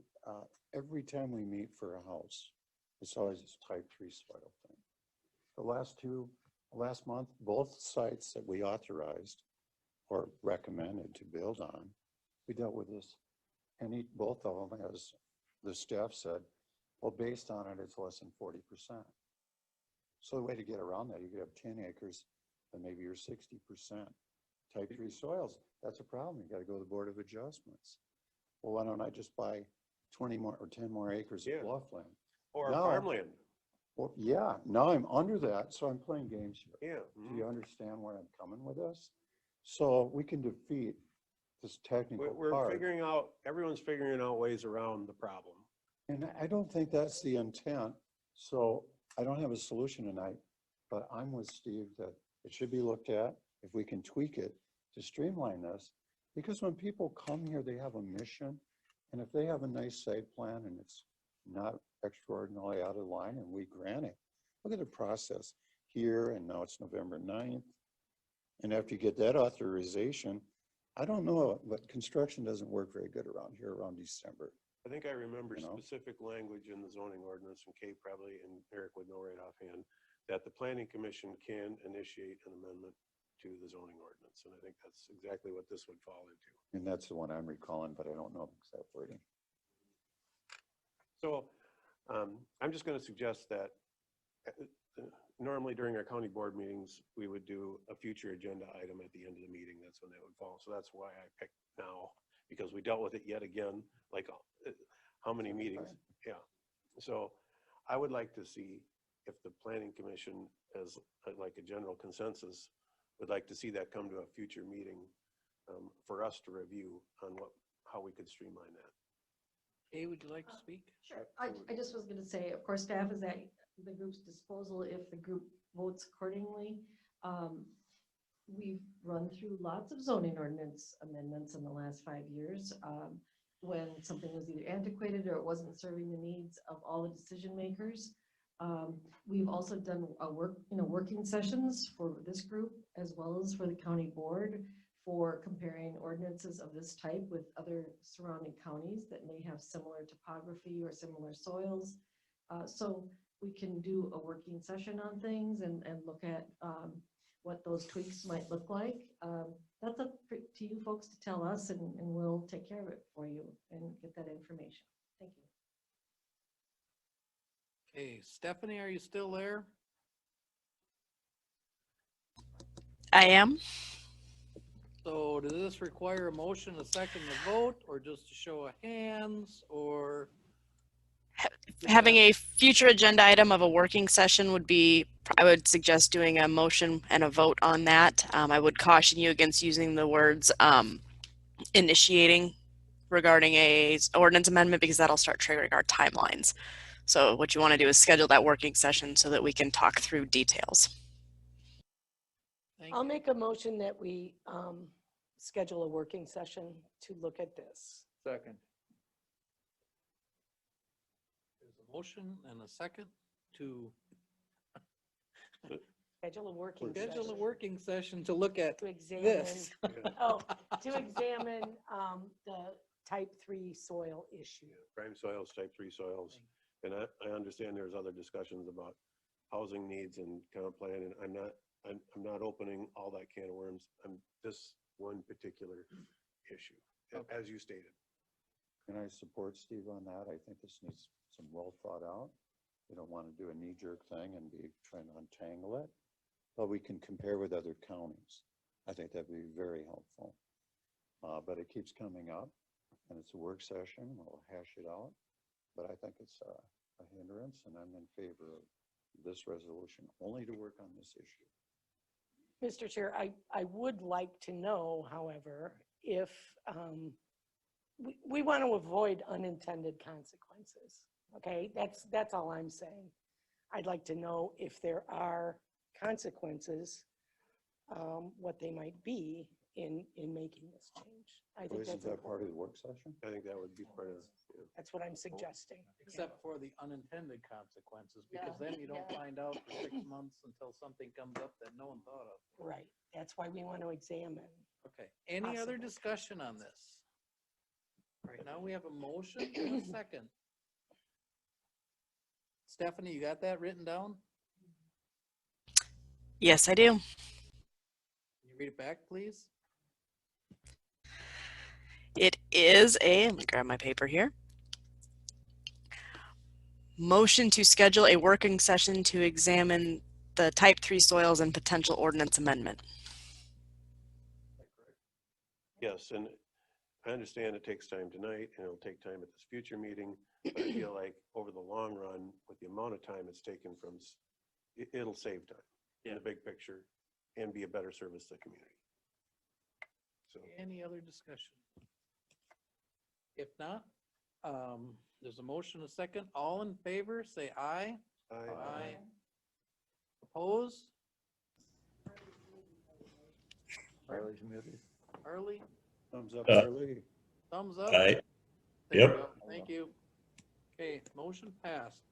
every time we meet for a house, it's always this type 3 soil thing. Last month, both sites that we authorized or recommended to build on, we dealt with this. And both of them, as the staff said, well, based on it, it's less than 40%. So the way to get around that, you could have 10 acres and maybe you're 60% type 3 soils. That's a problem. You got to go to the Board of Adjustments. Well, why don't I just buy 20 more or 10 more acres of bluffland? Or No. farmland. Well, yeah, now I'm under that, so I'm playing games here. Yeah. Do you understand where I'm coming with this? So we can defeat this technical We're part. figuring out, everyone's figuring out ways around the problem. And I don't think that's the intent. So I don't have a solution tonight, but I'm with Steve that it should be looked at if we can tweak it to streamline this. Because when people come here, they have a mission. And if they have a nice site plan and it's not extraordinarily out of line and we grant it, look at the process here, and now it's November 9th. And after you get that authorization, I don't know, but construction doesn't work very good around here around December. I think I remember You know? specific language in the zoning ordinance, and Kate probably, and Eric would know right offhand, that the planning commission can initiate an amendment to the zoning ordinance. And I think that's exactly what this would fall into. And that's the one I'm recalling, but I don't know the exact wording. So I'm just going to suggest that normally during our county board meetings, we would do a future agenda item at the end of the meeting. That's when that would fall. So that's why I picked now, because we dealt with it yet again, like how many meetings? Yeah. So I would like to see if the planning commission, as like a general consensus, would like to see that come to a future meeting for us to review on how we could streamline that. Kay, would you like to speak? Sure. I just was going to say, of course, staff is at the group's disposal if the group votes accordingly. We've run through lots of zoning ordinance amendments in the last 5 years when something was either antiquated or it wasn't serving the needs of all the decision makers. We've also done working sessions for this group as well as for the county board for comparing ordinances of this type with other surrounding counties that may have similar topography or similar soils. So we can do a working session on things and look at what those tweaks might look like. That's up to you folks to tell us, and we'll take care of it for you and get that information. Thank you. Okay, Stephanie, are you still there? I am. So does this require a motion, a second to vote, or just a show of hands, or? Having a future agenda item of a working session would be, I would suggest doing a motion and a vote on that. I would caution you against using the words initiating regarding a ordinance amendment, because that'll start triggering our timelines. So what you want to do is schedule that working session so that we can talk through details. I'll make a motion that we schedule a working session to look at this. Second. There's a motion and a second to Schedule a working schedule a session. working session to look at To examine, this. to examine the type 3 soil issue. Prime soils, type 3 soils. And I understand there's other discussions about housing needs and comp plan, and I'm not opening all that can of worms on this one particular issue, as you stated. Can I support Steve on that? I think this needs some well thought out. We don't want to do a knee-jerk thing and be trying to untangle it, but we can compare with other counties. I think that'd be very helpful. But it keeps coming up, and it's a work session. We'll hash it out. But I think it's a hindrance, and I'm in favor of this resolution only to work on this issue. Mr. Chair, I would like to know, however, if we want to avoid unintended consequences. Okay, that's all I'm saying. I'd like to know if there are consequences, what they might be in making this change. I think Isn't that's that part of the important. work session? I think that would be part of, That's what I'm suggesting. Except for the unintended consequences, because then you don't find out for 6 months until something comes up that no one thought of. Right, that's why we want to examine. Okay, any other Possible. discussion on this? All right, now we have a motion and a second. Stephanie, you got that written down? Yes, I do. Can you read it back, please? It is let me grab my paper here. Motion to schedule a working session to examine the type 3 soils and potential ordinance amendment. Yes, and I understand it takes time tonight and it'll take time at this future meeting, but I feel like over the long run, with the amount of time it's taken from, it'll save time in the big picture and be a better service to the community. So, Any other discussion? If not, there's a motion, a second. All in favor, say aye. Aye. Opposed? Harley's muted. Harley, Thumbs up, Uh, Charlie. thumbs up? Aye. There Yep. we go. Thank you. Okay, motion passed.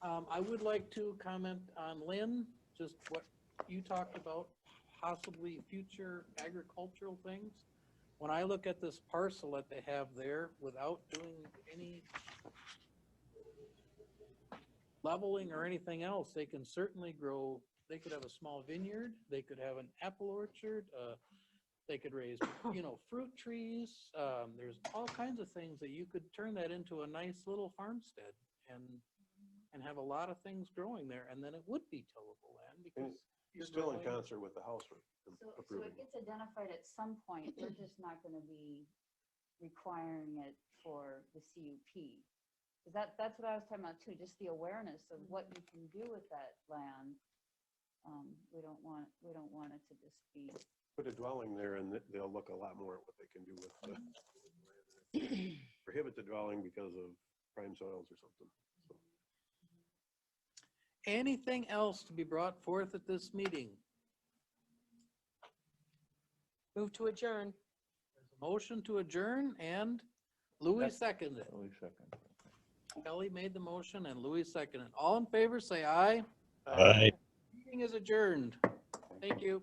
I would like to comment on Lynn, just what you talked about, possibly future agricultural things. When I look at this parcel that they have there, without doing any leveling or anything else, they can certainly grow, they could have a small vineyard, they could have an apple orchard, they could raise, fruit trees. There's all kinds of things that you could turn that into a nice little farmstead and have a lot of things growing there, and then it would be tillable land because you're still in growing- concert with the house we're So approving. it gets identified at some point, we're just not gonna be requiring it for the CUP. Cause that's what I was talking about too, just the awareness of what you can do with that land. We don't want it to just be. Put a dwelling there and they'll look a lot more at what they can do with the, prohibit the dwelling because of prime soils or something. So, Anything else to be brought forth at this meeting? Move to adjourn. Motion to adjourn, and Louis seconded it. Louis second. Kelly made the motion and Louis seconded. All in favor, say aye. Aye. Meeting is adjourned. Thank you.